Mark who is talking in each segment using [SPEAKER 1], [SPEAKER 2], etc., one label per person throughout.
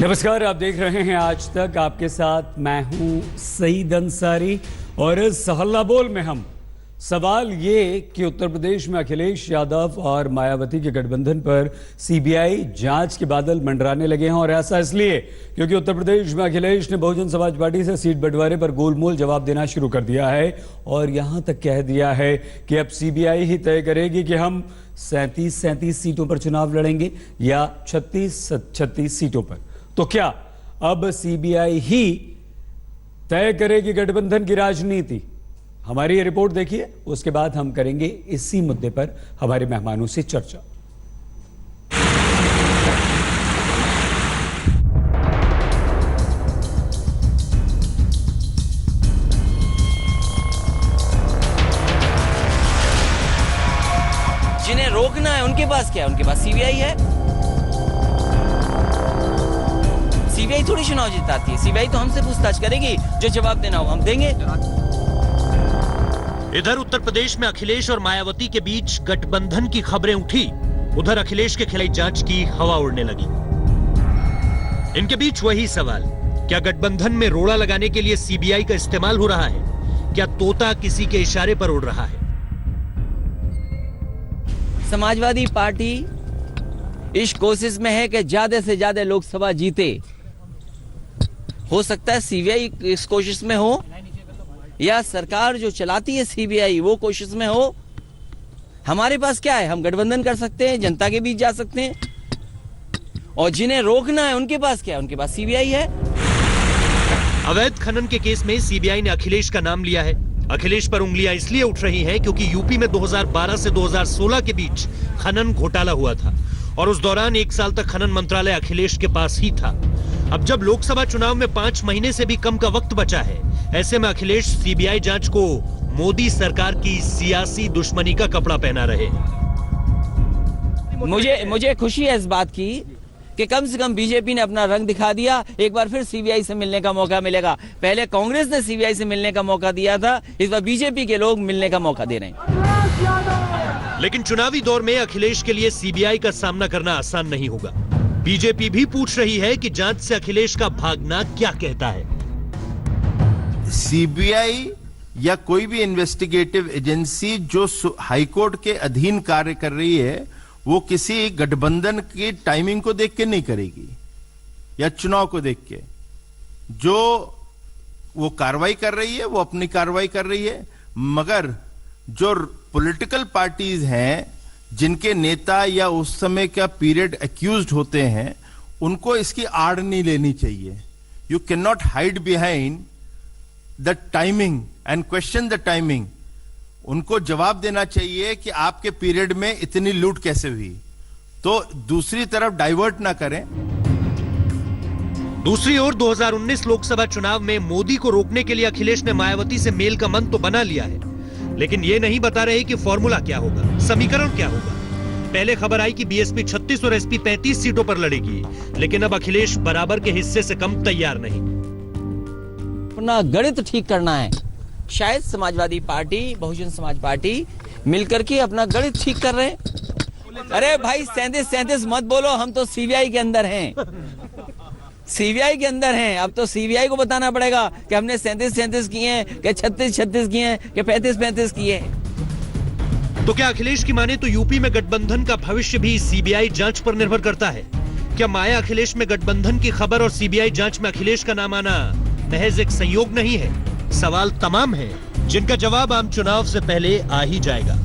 [SPEAKER 1] नमस्कार, आप देख रहे हैं आज तक। आपके साथ मैं हूं सईद अंसारी और इस हल्ला बोल में हम सवाल ये कि उत्तर प्रदेश में अखिलेश यादव और मायावती के गठबंधन पर सीबीआई जांच के बादल मंडराने लगे हैं। और ऐसा इसलिए क्योंकि उत्तर प्रदेश में अखिलेश ने बहुजन समाज पार्टी से सीट बंटवारे पर गोलमोल जवाब देना शुरू कर दिया है और यहां तक कह दिया है कि अब सीबीआई ही तय करेगी कि हम 37 सीटों पर चुनाव लड़ेंगे या 36 सीटों पर। तो क्या अब सीबीआई ही तय करेगी गठबंधन की राजनीति? हमारी ये रिपोर्ट देखिए, उसके बाद हम करेंगे इसी मुद्दे पर हमारे मेहमानों से चर्चा।
[SPEAKER 2] जिन्हें रोकना है उनके पास क्या है? उनके पास सीबीआई है। सीबीआई थोड़ी चुनाव जिताती है। सीबीआई तो हमसे पूछताछ करेगी, जो जवाब देना हो हम देंगे।
[SPEAKER 3] इधर उत्तर प्रदेश में अखिलेश और मायावती के बीच गठबंधन की खबरें उठी, उधर अखिलेश के खिलाफ जांच की हवा उड़ने लगी। इनके बीच वही सवाल, क्या गठबंधन में रोड़ा लगाने के लिए सीबीआई का इस्तेमाल हो रहा है? क्या तोता किसी के इशारे पर उड़ रहा है?
[SPEAKER 2] समाजवादी पार्टी इस कोशिश में है कि ज्यादा से ज्यादा लोकसभा जीते। हो सकता है सीबीआई इस कोशिश में हो या सरकार जो चलाती है सीबीआई वो कोशिश में हो। हमारे पास क्या है? हम गठबंधन कर सकते हैं, जनता के बीच जा सकते हैं। और जिन्हें रोकना है उनके पास क्या है? उनके पास सीबीआई है।
[SPEAKER 3] अवैध खनन के केस में सीबीआई ने अखिलेश का नाम लिया है। अखिलेश पर उंगलियां इसलिए उठ रही हैं क्योंकि यूपी में 2012 से 2016 के बीच खनन घोटाला हुआ था और उस दौरान 1 साल तक खनन मंत्रालय अखिलेश के पास ही था। अब जब लोकसभा चुनाव में 5 महीने से भी कम का वक्त बचा है, ऐसे में अखिलेश सीबीआई जांच को मोदी सरकार की सियासी दुश्मनी का कपड़ा पहना रहे हैं।
[SPEAKER 2] मुझे खुशी है इस बात की कि कम से कम बीजेपी ने अपना रंग दिखा दिया। एक बार फिर सीबीआई से मिलने का मौका मिलेगा। पहले कांग्रेस ने सीबीआई से मिलने का मौका दिया था, इस बार बीजेपी के लोग मिलने का मौका दे रहे हैं।
[SPEAKER 3] लेकिन चुनावी दौर में अखिलेश के लिए सीबीआई का सामना करना आसान नहीं होगा। बीजेपी भी पूछ रही है कि जांच से अखिलेश का भागना क्या कहता है।
[SPEAKER 4] सीबीआई या कोई भी इन्वेस्टिगेटिव एजेंसी जो हाईकोर्ट के अधीन कार्य कर रही है, वो किसी गठबंधन की टाइमिंग को देख के नहीं करेगी या चुनाव को देख के। जो वो कार्रवाई कर रही है वो अपनी कार्रवाई कर रही है, मगर जो पॉलिटिकल पार्टीज हैं जिनके नेता या उस समय का पीरियड एक्यूज्ड होते हैं, उनको इसकी आड़ नहीं लेनी चाहिए। You can not hide behind the timing and question the timing. उनको जवाब देना चाहिए कि आपके पीरियड में इतनी लूट कैसे हुई, तो दूसरी तरफ डाइवर्ट ना करें।
[SPEAKER 3] दूसरी ओर 2019 लोकसभा चुनाव में मोदी को रोकने के लिए अखिलेश ने मायावती से मेल का मन तो बना लिया है, लेकिन ये नहीं बता रहे कि फॉर्मूला क्या होगा, समीकरण क्या होगा। पहले खबर आई कि बीएसपी 36 और एसपी 35 सीटों पर लड़ेगी, लेकिन अब अखिलेश बराबर के हिस्से से कम तैयार नहीं।
[SPEAKER 2] अपना गणित ठीक करना है। शायद समाजवादी पार्टी, बहुजन समाज पार्टी मिलकर के अपना गणित ठीक कर रहे हैं। अरे भाई 37 मत बोलो, हम तो सीबीआई के अंदर हैं। सीबीआई के अंदर हैं। अब तो सीबीआई को बताना पड़ेगा कि हमने 37 किए हैं, कि 36 किए हैं, कि 35 किए हैं।
[SPEAKER 3] तो क्या अखिलेश की माने तो यूपी में गठबंधन का भविष्य भी सीबीआई जांच पर निर्भर करता है? क्या माया अखिलेश में गठबंधन की खबर और सीबीआई जांच में अखिलेश का नाम आना महज एक संयोग नहीं है? सवाल तमाम हैं, जिनका जवाब आम चुनाव से पहले आ ही जाएगा।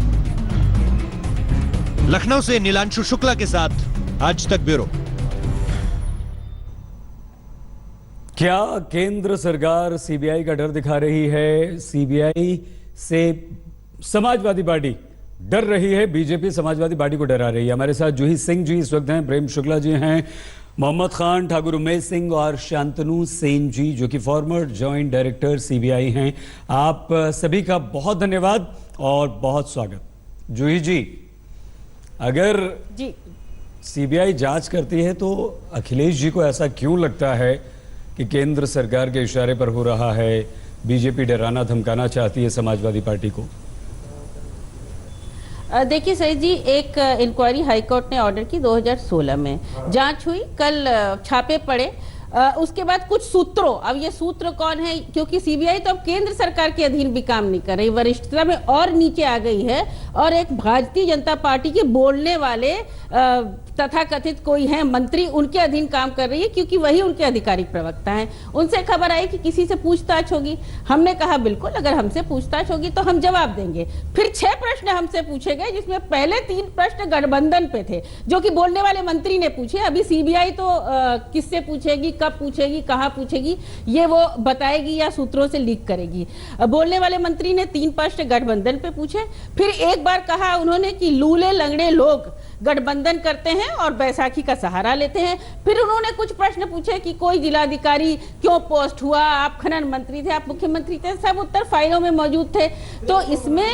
[SPEAKER 3] लखनऊ से नीलांशु शुक्ला के साथ आज तक ब्यूरो।
[SPEAKER 1] क्या केंद्र सरकार सीबीआई का डर दिखा रही है? सीबीआई से समाजवादी पार्टी डर रही है, बीजेपी समाजवादी पार्टी को डरा रही है। हमारे साथ जूही सिंह जी इस वक्त हैं, प्रेम शुक्ला जी हैं, मोहम्मद खान, ठाकुर उमेश सिंह और शांतनु सेन जी, जो कि फॉर्मर जॉइंट डायरेक्टर सीबीआई हैं। आप सभी का बहुत धन्यवाद और बहुत स्वागत। जूही जी, अगर सीबीआई जांच करती है तो अखिलेश जी को ऐसा क्यों लगता है कि केंद्र सरकार के इशारे पर हो रहा है, बीजेपी डराना धमकाना चाहती है समाजवादी पार्टी को?
[SPEAKER 5] देखिए सही जी, एक इंक्वायरी हाईकोर्ट ने ऑर्डर की 2016 में, जांच हुई, कल छापे पड़े। उसके बाद कुछ सूत्रों, अब ये सूत्र कौन है, क्योंकि सीबीआई तो अब केंद्र सरकार के अधीन भी काम नहीं कर रही, वरिष्ठता में और नीचे आ गई है, और एक भारतीय जनता पार्टी के बोलने वाले तथा कथित कोई है मंत्री, उनके अधीन काम कर रही है, क्योंकि वही उनके आधिकारिक प्रवक्ता हैं। उनसे खबर आई कि किसी से पूछताछ होगी। हमने कहा बिल्कुल, अगर हमसे पूछताछ होगी तो हम जवाब देंगे। फिर 6 प्रश्न हमसे पूछे गए, जिसमें पहले 3 प्रश्न गठबंधन पे थे, जो कि बोलने वाले मंत्री ने पूछे। अभी सीबीआई तो किससे पूछेगी, कब पूछेगी, कहां पूछेगी, ये वो बताएगी या सूत्रों से लीक करेगी। बोलने वाले मंत्री ने 3 प्रश्न गठबंधन पे पूछे। फिर एक बार कहा उन्होंने कि लूले लंगड़े लोग गठबंधन करते हैं और बैसाखी का सहारा लेते हैं। फिर उन्होंने कुछ प्रश्न पूछे कि कोई जिलाधिकारी क्यों पोस्ट हुआ, आप खनन मंत्री थे, आप मुख्यमंत्री थे, सब उत्तर फाइलों में मौजूद थे। तो इसमें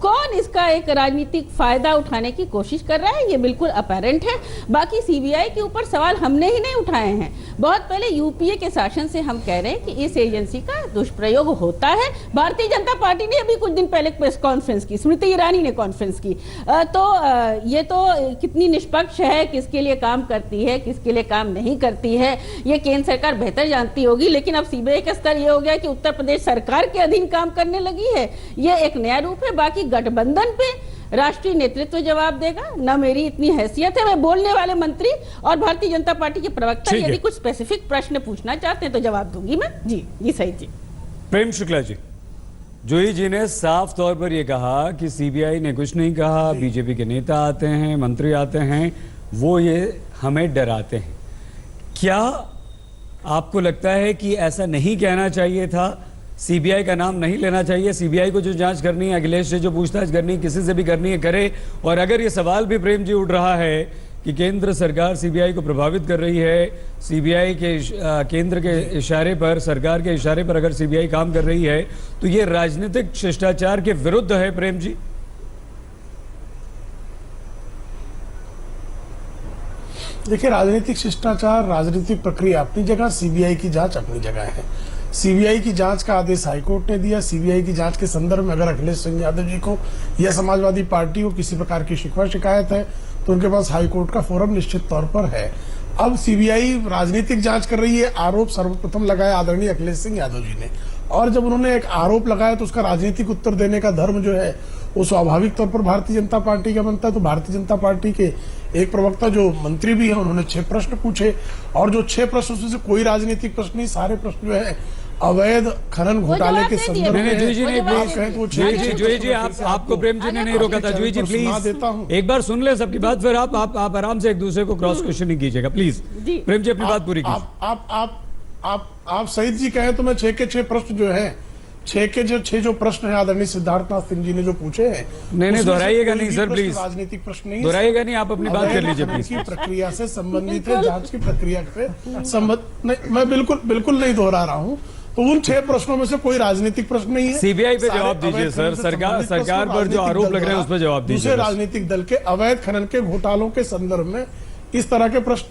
[SPEAKER 5] कौन इसका एक राजनीतिक फायदा उठाने की कोशिश कर रहा है, ये बिल्कुल अपैरेंट है। बाकी सीबीआई के ऊपर सवाल हमने ही नहीं उठाए हैं, बहुत पहले यूपीए के शासन से हम कह रहे हैं कि इस एजेंसी का दुष्प्रयोग होता है। भारतीय जनता पार्टी ने अभी कुछ दिन पहले प्रेस कॉन्फ्रेंस की, स्मृति ईरानी ने कॉन्फ्रेंस की, ये तो कितनी निष्पक्ष है, किसके लिए काम करती है, किसके लिए काम नहीं करती है, ये केंद्र सरकार बेहतर जानती होगी। लेकिन अब सीबीआई का स्तर ये हो गया कि उत्तर प्रदेश सरकार के अधीन काम करने लगी है, ये एक नया रूप है। बाकी गठबंधन पे राष्ट्रीय नेतृत्व जवाब देगा, न मेरी इतनी हैसियत है। मैं बोलने वाले मंत्री और भारतीय जनता पार्टी के प्रवक्ता यदि कुछ स्पेसिफिक प्रश्न पूछना चाहते हैं तो जवाब दूंगी मैं। जी जी सही जी।
[SPEAKER 1] प्रेम शुक्ला जी, जूही जी ने साफ तौर पर यह कहा कि सीबीआई ने कुछ नहीं कहा, बीजेपी के नेता आते हैं, मंत्री आते हैं, वो ये हमें डराते हैं। क्या आपको लगता है कि ऐसा नहीं कहना चाहिए था, सीबीआई का नाम नहीं लेना चाहिए? सीबीआई को जो जांच करनी है, अखिलेश से जो पूछताछ करनी है, किसी से भी करनी है करे। और अगर ये सवाल भी प्रेम जी उठ रहा है कि केंद्र सरकार सीबीआई को प्रभावित कर रही है, सीबीआई के केंद्र के इशारे पर, सरकार के इशारे पर अगर सीबीआई काम कर रही है, तो ये राजनीतिक शिष्टाचार के विरुद्ध है प्रेम जी?
[SPEAKER 6] देखिए, राजनीतिक शिष्टाचार, राजनीतिक प्रक्रिया अपनी जगह, सीबीआई की जांच अपनी जगह है। सीबीआई की जांच का आदेश हाईकोर्ट ने दिया। सीबीआई की जांच के संदर्भ में अगर अखिलेश सिंह यादव जी को या समाजवादी पार्टी को किसी प्रकार की शिकवा शिकायत है तो उनके पास हाईकोर्ट का फोरम निश्चित तौर पर है। अब सीबीआई राजनीतिक जांच कर रही है, आरोप सर्वप्रथम लगाया आदरणीय अखिलेश सिंह यादव जी ने, और जब उन्होंने एक आरोप लगाया तो उसका राजनीतिक उत्तर देने का धर्म जो है वो स्वाभाविक तौर पर भारतीय जनता पार्टी का बनता है। तो भारतीय जनता पार्टी के एक प्रवक्ता जो मंत्री भी है, उन्होंने 6 प्रश्न पूछे, और जो 6 प्रश्न उसमें से कोई राजनीतिक प्रश्न नहीं, सारे प्रश्न जो है अवैध खनन घोटाले के संदर्भ में।
[SPEAKER 1] जूही जी, आपको प्रेम जी ने नहीं रोका था। जूही जी प्लीज एक बार सुन ले सबकी बात, फिर आप आराम से एक दूसरे को क्रॉस क्वेश्चनिंग कीजिएगा प्लीज। प्रेम जी अपनी बात पूरी कीजिए।
[SPEAKER 6] आप सईद जी कहें तो मैं 6 के 6 प्रश्न जो है, 6 के जो 6 प्रश्न है आदरणीय सिद्धार्थनाथ सिंह जी ने जो पूछे हैं,
[SPEAKER 1] नहीं दोहराइएगा नहीं सर प्लीज,
[SPEAKER 6] राजनीतिक प्रश्न नहीं
[SPEAKER 1] दोहराइएगा नहीं, आप अपनी बात कर लीजिए प्लीज।
[SPEAKER 6] की प्रक्रिया से संबंधित है, जांच की प्रक्रिया से संबंधित। मैं बिल्कुल नहीं दोहरा रहा हूँ। तो उन 6 प्रश्नों में से कोई राजनीतिक प्रश्न नहीं है।
[SPEAKER 1] सीबीआई पे जवाब दीजिए सर, सरकार पर जो आरोप लग रहे हैं उस पर जवाब दीजिए।
[SPEAKER 6] दूसरे राजनीतिक दल के अवैध खनन के घोटालों के संदर्भ में इस तरह के प्रश्न,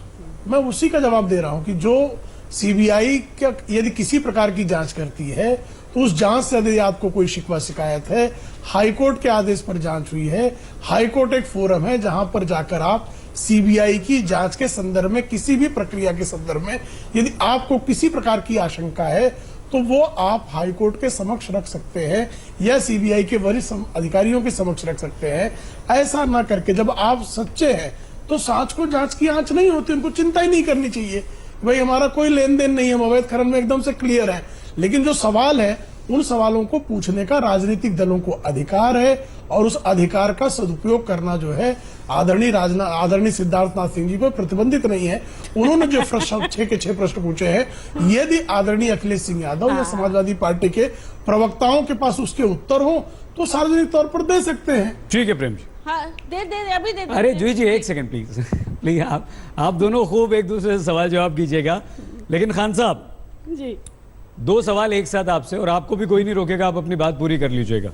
[SPEAKER 6] मैं उसी का जवाब दे रहा हूं कि जो सीबीआई यदि किसी प्रकार की जांच करती है तो उस जांच से यदि आपको कोई शिकवा शिकायत है, हाईकोर्ट के आदेश पर जांच हुई है, हाईकोर्ट एक फोरम है जहां पर जाकर आप सीबीआई की जांच के संदर्भ में, किसी भी प्रक्रिया के संदर्भ में यदि आपको किसी प्रकार की आशंका है तो वो आप हाईकोर्ट के समक्ष रख सकते हैं या सीबीआई के वरिष्ठ अधिकारियों के समक्ष रख सकते हैं। ऐसा ना करके जब आप सच्चे हैं तो जांच को जांच की आंच नहीं होती, उनको चिंता ही नहीं करनी चाहिए। भाई हमारा कोई लेन देन नहीं है, हम अवैध खनन में एकदम से क्लियर है। लेकिन जो सवाल है उन सवालों को पूछने का राजनीतिक दलों को अधिकार है, और उस अधिकार का सदुपयोग करना जो है आदरणीय सिद्धार्थनाथ सिंह जी को प्रतिबंधित नहीं है। उन्होंने जो 6 के 6 प्रश्न पूछे हैं, यदि आदरणीय अखिलेश सिंह यादव या समाजवादी पार्टी के प्रवक्ताओं के पास उसके उत्तर हो तो सार्वजनिक तौर पर दे सकते हैं।
[SPEAKER 1] ठीक है प्रेम जी।
[SPEAKER 5] हाँ, अभी दे।
[SPEAKER 1] अरे जूही जी एक सेकंड प्लीज प्लीज, आप दोनों खूब एक दूसरे से सवाल जवाब कीजिएगा। लेकिन खान साहब
[SPEAKER 5] जी,
[SPEAKER 1] 2 सवाल एक साथ आपसे, और आपको भी कोई नहीं रोकेगा, आप अपनी बात पूरी कर लीजिएगा।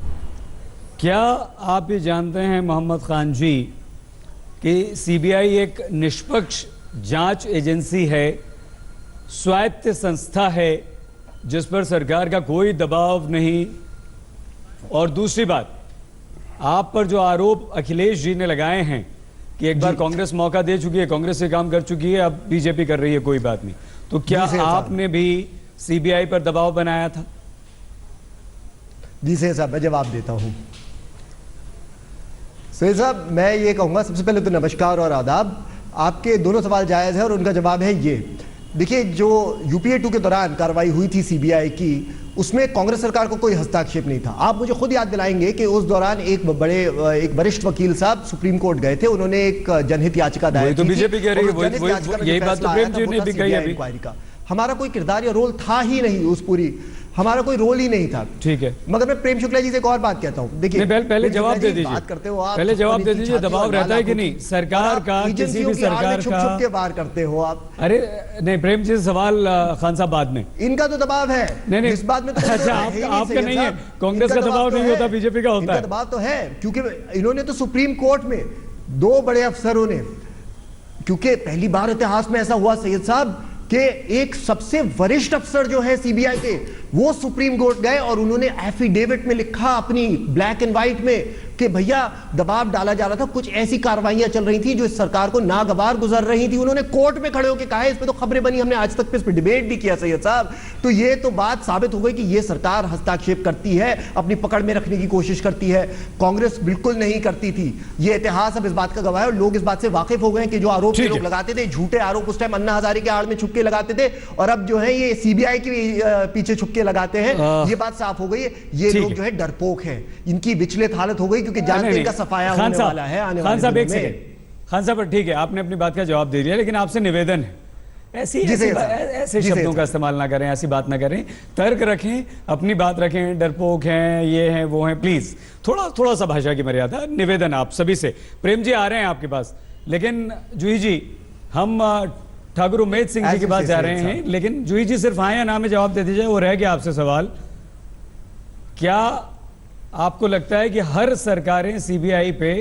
[SPEAKER 1] क्या आप ये जानते हैं मोहम्मद खान जी कि सीबीआई एक निष्पक्ष जांच एजेंसी है, स्वायत्त संस्था है जिस पर सरकार का कोई दबाव नहीं? और दूसरी बात, आप पर जो आरोप अखिलेश जी ने लगाए हैं कि एक बार कांग्रेस मौका दे चुकी है, कांग्रेस से काम कर चुकी है, अब बीजेपी कर रही है, कोई बात नहीं, तो क्या
[SPEAKER 7] जी सैयद साहब।
[SPEAKER 1] आपने भी सीबीआई पर दबाव बनाया था?
[SPEAKER 7] जी सैयद साहब, मैं जवाब देता हूं। सैयद साहब, मैं ये कहूंगा, सबसे पहले तो नमस्कार और आदाब। आपके दोनों सवाल जायज है और उनका जवाब है ये। देखिए, जो यूपीए 2 के दौरान कार्रवाई हुई थी सीबीआई की, उसमें कांग्रेस सरकार को कोई हस्तक्षेप नहीं था। आप मुझे खुद याद दिलाएंगे कि उस दौरान एक वरिष्ठ वकील साहब सुप्रीम कोर्ट गए थे, उन्होंने एक जनहित याचिका दायर की
[SPEAKER 1] तो बीजेपी कह रही है,
[SPEAKER 7] और उस जनहित याचिका में जो
[SPEAKER 1] यही बात
[SPEAKER 7] फैसला
[SPEAKER 1] तो
[SPEAKER 7] आया
[SPEAKER 1] प्रेम
[SPEAKER 7] था,
[SPEAKER 1] जी
[SPEAKER 7] वो
[SPEAKER 1] ने
[SPEAKER 7] था
[SPEAKER 1] भी कही
[SPEAKER 7] CBI
[SPEAKER 1] अभी।
[SPEAKER 7] इंक्वायरी का। हमारा कोई किरदार या रोल था ही नहीं, उस पूरी हमारा कोई रोल ही नहीं था।
[SPEAKER 1] ठीक है,
[SPEAKER 7] मगर मैं प्रेम शुक्ला जी से एक और बात कहता हूँ। देखिए,
[SPEAKER 1] पहले जवाब दे दीजिए,
[SPEAKER 7] बात करते हो आप,
[SPEAKER 1] पहले जवाब दे दीजिए।
[SPEAKER 7] छाती
[SPEAKER 1] दबाव
[SPEAKER 7] और
[SPEAKER 1] रहता है कि
[SPEAKER 7] लाखों
[SPEAKER 1] नहीं
[SPEAKER 7] की-
[SPEAKER 1] सरकार का,
[SPEAKER 7] आप
[SPEAKER 1] किसी
[SPEAKER 7] एजेंसियों
[SPEAKER 1] भी
[SPEAKER 7] की आड़ में
[SPEAKER 1] सरकार
[SPEAKER 7] छुप
[SPEAKER 1] का?
[SPEAKER 7] छुप के वार करते हो आप।
[SPEAKER 1] अरे नहीं, प्रेम जी से सवाल खान साहब बाद में।
[SPEAKER 7] इनका तो दबाव है,
[SPEAKER 1] नहीं,
[SPEAKER 7] इस बात में तो
[SPEAKER 1] अच्छा,
[SPEAKER 7] है ही
[SPEAKER 1] आपका
[SPEAKER 7] सैयद
[SPEAKER 1] नहीं है,
[SPEAKER 7] साहब।
[SPEAKER 1] कांग्रेस
[SPEAKER 7] इनका
[SPEAKER 1] का दबाव
[SPEAKER 7] तो
[SPEAKER 1] नहीं
[SPEAKER 7] है।
[SPEAKER 1] होता, बीजेपी का होता
[SPEAKER 7] इनका
[SPEAKER 1] है।
[SPEAKER 7] दबाव तो है, क्योंकि इन्होंने तो सुप्रीम कोर्ट में 2 बड़े अफसरों ने, क्योंकि पहली बार इतिहास में ऐसा हुआ सैयद साहब कि एक सबसे वरिष्ठ अफसर जो है सीबीआई के, वो सुप्रीम कोर्ट गए और उन्होंने एफिडेविट में लिखा अपनी ब्लैक एंड व्हाइट में कि भैया दबाव डाला जा रहा था, कुछ ऐसी कार्रवाइयां चल रही थी जो इस सरकार को नागवार गुजर रही थी। उन्होंने कोर्ट में खड़े होकर कहा है, इस पे तो खबरें बनी, हमने आज तक पे इस पे डिबेट भी किया सैयद साहब। तो ये तो बात साबित हो गई कि ये सरकार हस्तक्षेप करती है, अपनी पकड़ में रखने की कोशिश करती है। कांग्रेस बिल्कुल नहीं करती थी। ये इतिहास अब इस बात का गवाह है और लोग इस बात से वाकिफ हो गए कि जो आरोप
[SPEAKER 1] ठीक
[SPEAKER 7] लोग
[SPEAKER 1] है।
[SPEAKER 7] लगाते थे, झूठे आरोप उस टाइम अन्ना हजारे के आड़ में छुपके लगाते थे, और अब जो है ये सीबीआई के पीछे छुपके लगाते हैं। ये बात साफ हो गई है, ये
[SPEAKER 1] ठीक
[SPEAKER 7] लोग
[SPEAKER 1] है।
[SPEAKER 7] जो है डरपोक हैं, इनकी विचलित हालत हो गई, क्योंकि जानते हैं इनका सफाया
[SPEAKER 1] खान
[SPEAKER 7] होने
[SPEAKER 1] साहब,
[SPEAKER 7] वाला है आने
[SPEAKER 1] खान
[SPEAKER 7] वाले
[SPEAKER 1] साहब एक
[SPEAKER 7] दिनों में।
[SPEAKER 1] सेकंड, खान साहब ठीक है, आपने अपनी बात का जवाब दे दिया, लेकिन आपसे निवेदन है, ऐसे
[SPEAKER 7] जी सैयद साहब।
[SPEAKER 1] ऐसे
[SPEAKER 7] जी
[SPEAKER 1] शब्दों
[SPEAKER 7] सैयद
[SPEAKER 1] का इस्तेमाल ना करें, ऐसी बात ना करें, तर्क रखें, अपनी बात रखें। डरपोक हैं, ये हैं, वो हैं, प्लीज थोड़ा सा भाषा की मर्यादा, निवेदन आप सभी से। प्रेम जी आ रहे हैं आपके पास, लेकिन जूही जी, हम ठाकुर उमेद सिंह जी के पास जा रहे हैं, लेकिन जूही जी सिर्फ हाँ या ना में जवाब दे दीजिए। वो रह गया आपसे सवाल, क्या आपको लगता है कि हर सरकारें सीबीआई पे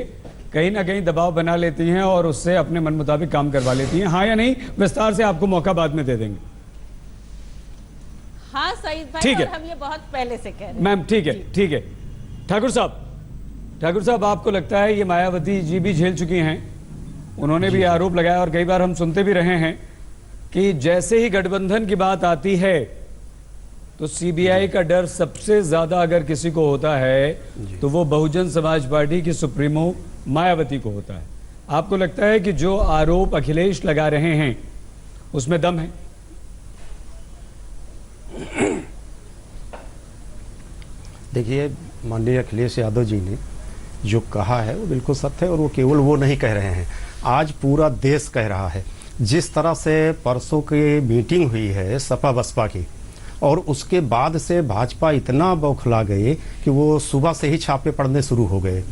[SPEAKER 1] कहीं ना कहीं दबाव बना लेती हैं और उससे अपने मन मुताबिक काम करवा लेती हैं? हाँ या नहीं? विस्तार से आपको मौका बाद में दे देंगे।
[SPEAKER 5] हाँ सईद भाई,
[SPEAKER 1] ठीक है।
[SPEAKER 5] और हम ये बहुत पहले से कह रहे हैं।
[SPEAKER 1] मैम ठीक है, ठीक है। ठाकुर साहब आपको लगता है ये मायावती जी भी झेल चुकी हैं, उन्होंने भी आरोप लगाया और कई बार हम सुनते भी रहे हैं कि जैसे ही गठबंधन की बात आती है तो सीबीआई का डर सबसे ज्यादा अगर किसी को होता है तो वो बहुजन समाज पार्टी की सुप्रीमो मायावती को होता है। आपको लगता है कि जो आरोप अखिलेश लगा रहे हैं उसमें दम है?
[SPEAKER 8] देखिए, माननीय अखिलेश यादव जी ने जो कहा है वो बिल्कुल सत्य है, और वो केवल वो नहीं कह रहे हैं, आज पूरा देश कह रहा है। जिस तरह से परसों की मीटिंग हुई है सपा बसपा की, और उसके बाद से भाजपा इतना बौखला गए कि वो सुबह से ही छापे पड़ने शुरू हो गए,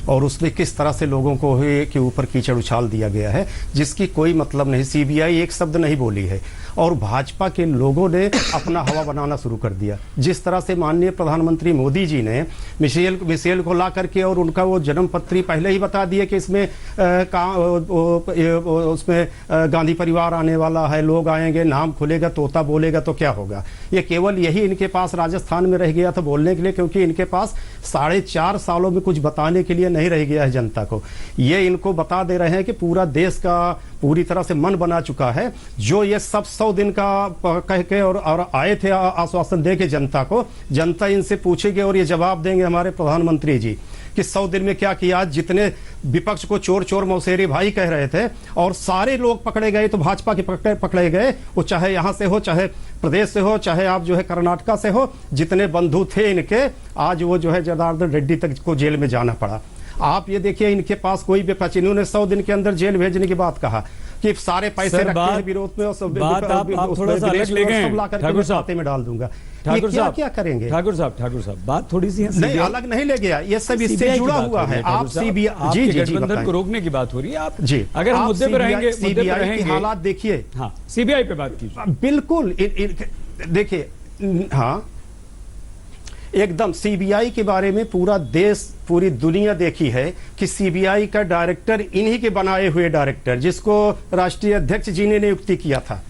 [SPEAKER 8] और उसमें किस तरह से लोगों को के ऊपर कीचड़ उछाल दिया गया है जिसकी कोई मतलब नहीं। सीबीआई एक शब्द नहीं बोली है और भाजपा के लोगों ने अपना हवा बनाना शुरू कर दिया। जिस तरह से माननीय प्रधानमंत्री मोदी जी ने मिशेल को ला करके और उनका वो जन्म पत्री पहले ही बता दिए कि इसमें उसमें गांधी परिवार आने वाला है, लोग आएंगे, नाम खुलेगा, तोता बोलेगा तो क्या होगा। ये केवल यही इनके पास राजस्थान में रह गया था बोलने के लिए, क्योंकि इनके पास 4.5 सालों में कुछ बताने के लिए नहीं रह गया है जनता को। ये इनको बता दे रहे हैं कि पूरा देश का पूरी तरह से मन बना चुका है। जो ये सब 100 दिन का कह के और आए थे आश्वासन दे के जनता को, जनता इनसे पूछेगी और ये जवाब देंगे हमारे प्रधानमंत्री जी कि 100 दिन में क्या किया। जितने विपक्ष को चोर चोर मौसेरी भाई कह रहे थे और सारे लोग पकड़े गए, तो भाजपा के पकड़े गए, वो चाहे यहाँ से हो, चाहे प्रदेश से हो, चाहे आप जो है कर्नाटका से हो, जितने बंधु थे इनके, आज वो जो है जनार्दन रेड्डी तक को जेल में जाना पड़ा। आप ये देखिए, इनके पास कोई विपक्ष, इन्होंने 100 दिन के अंदर जेल भेजने की बात कहा कि सारे पैसे रखे हैं विरोध में और सब
[SPEAKER 1] बात आप थोड़ा सा अलग ले गए ठाकुर साहब,
[SPEAKER 8] खाते में डाल दूंगा।
[SPEAKER 1] ठाकुर साहब
[SPEAKER 8] क्या करेंगे
[SPEAKER 1] ठाकुर साहब बात थोड़ी सी
[SPEAKER 8] नहीं अलग नहीं ले गया, ये सब इससे जुड़ा हुआ है। आप सीबीआई जी
[SPEAKER 1] गठबंधन को रोकने की बात हो रही है। आप
[SPEAKER 8] जी
[SPEAKER 1] अगर हम मुद्दे पे रहेंगे,
[SPEAKER 8] सीबीआई के हालात देखिए।
[SPEAKER 1] हाँ, सीबीआई पे बात कीजिए।
[SPEAKER 8] बिल्कुल देखिए, हाँ एकदम सीबीआई के बारे में पूरा देश, पूरी दुनिया देखी है कि सीबीआई का डायरेक्टर इन्हीं के बनाए हुए डायरेक्टर, जिसको राष्ट्रीय अध्यक्ष जी ने नियुक्ति किया था,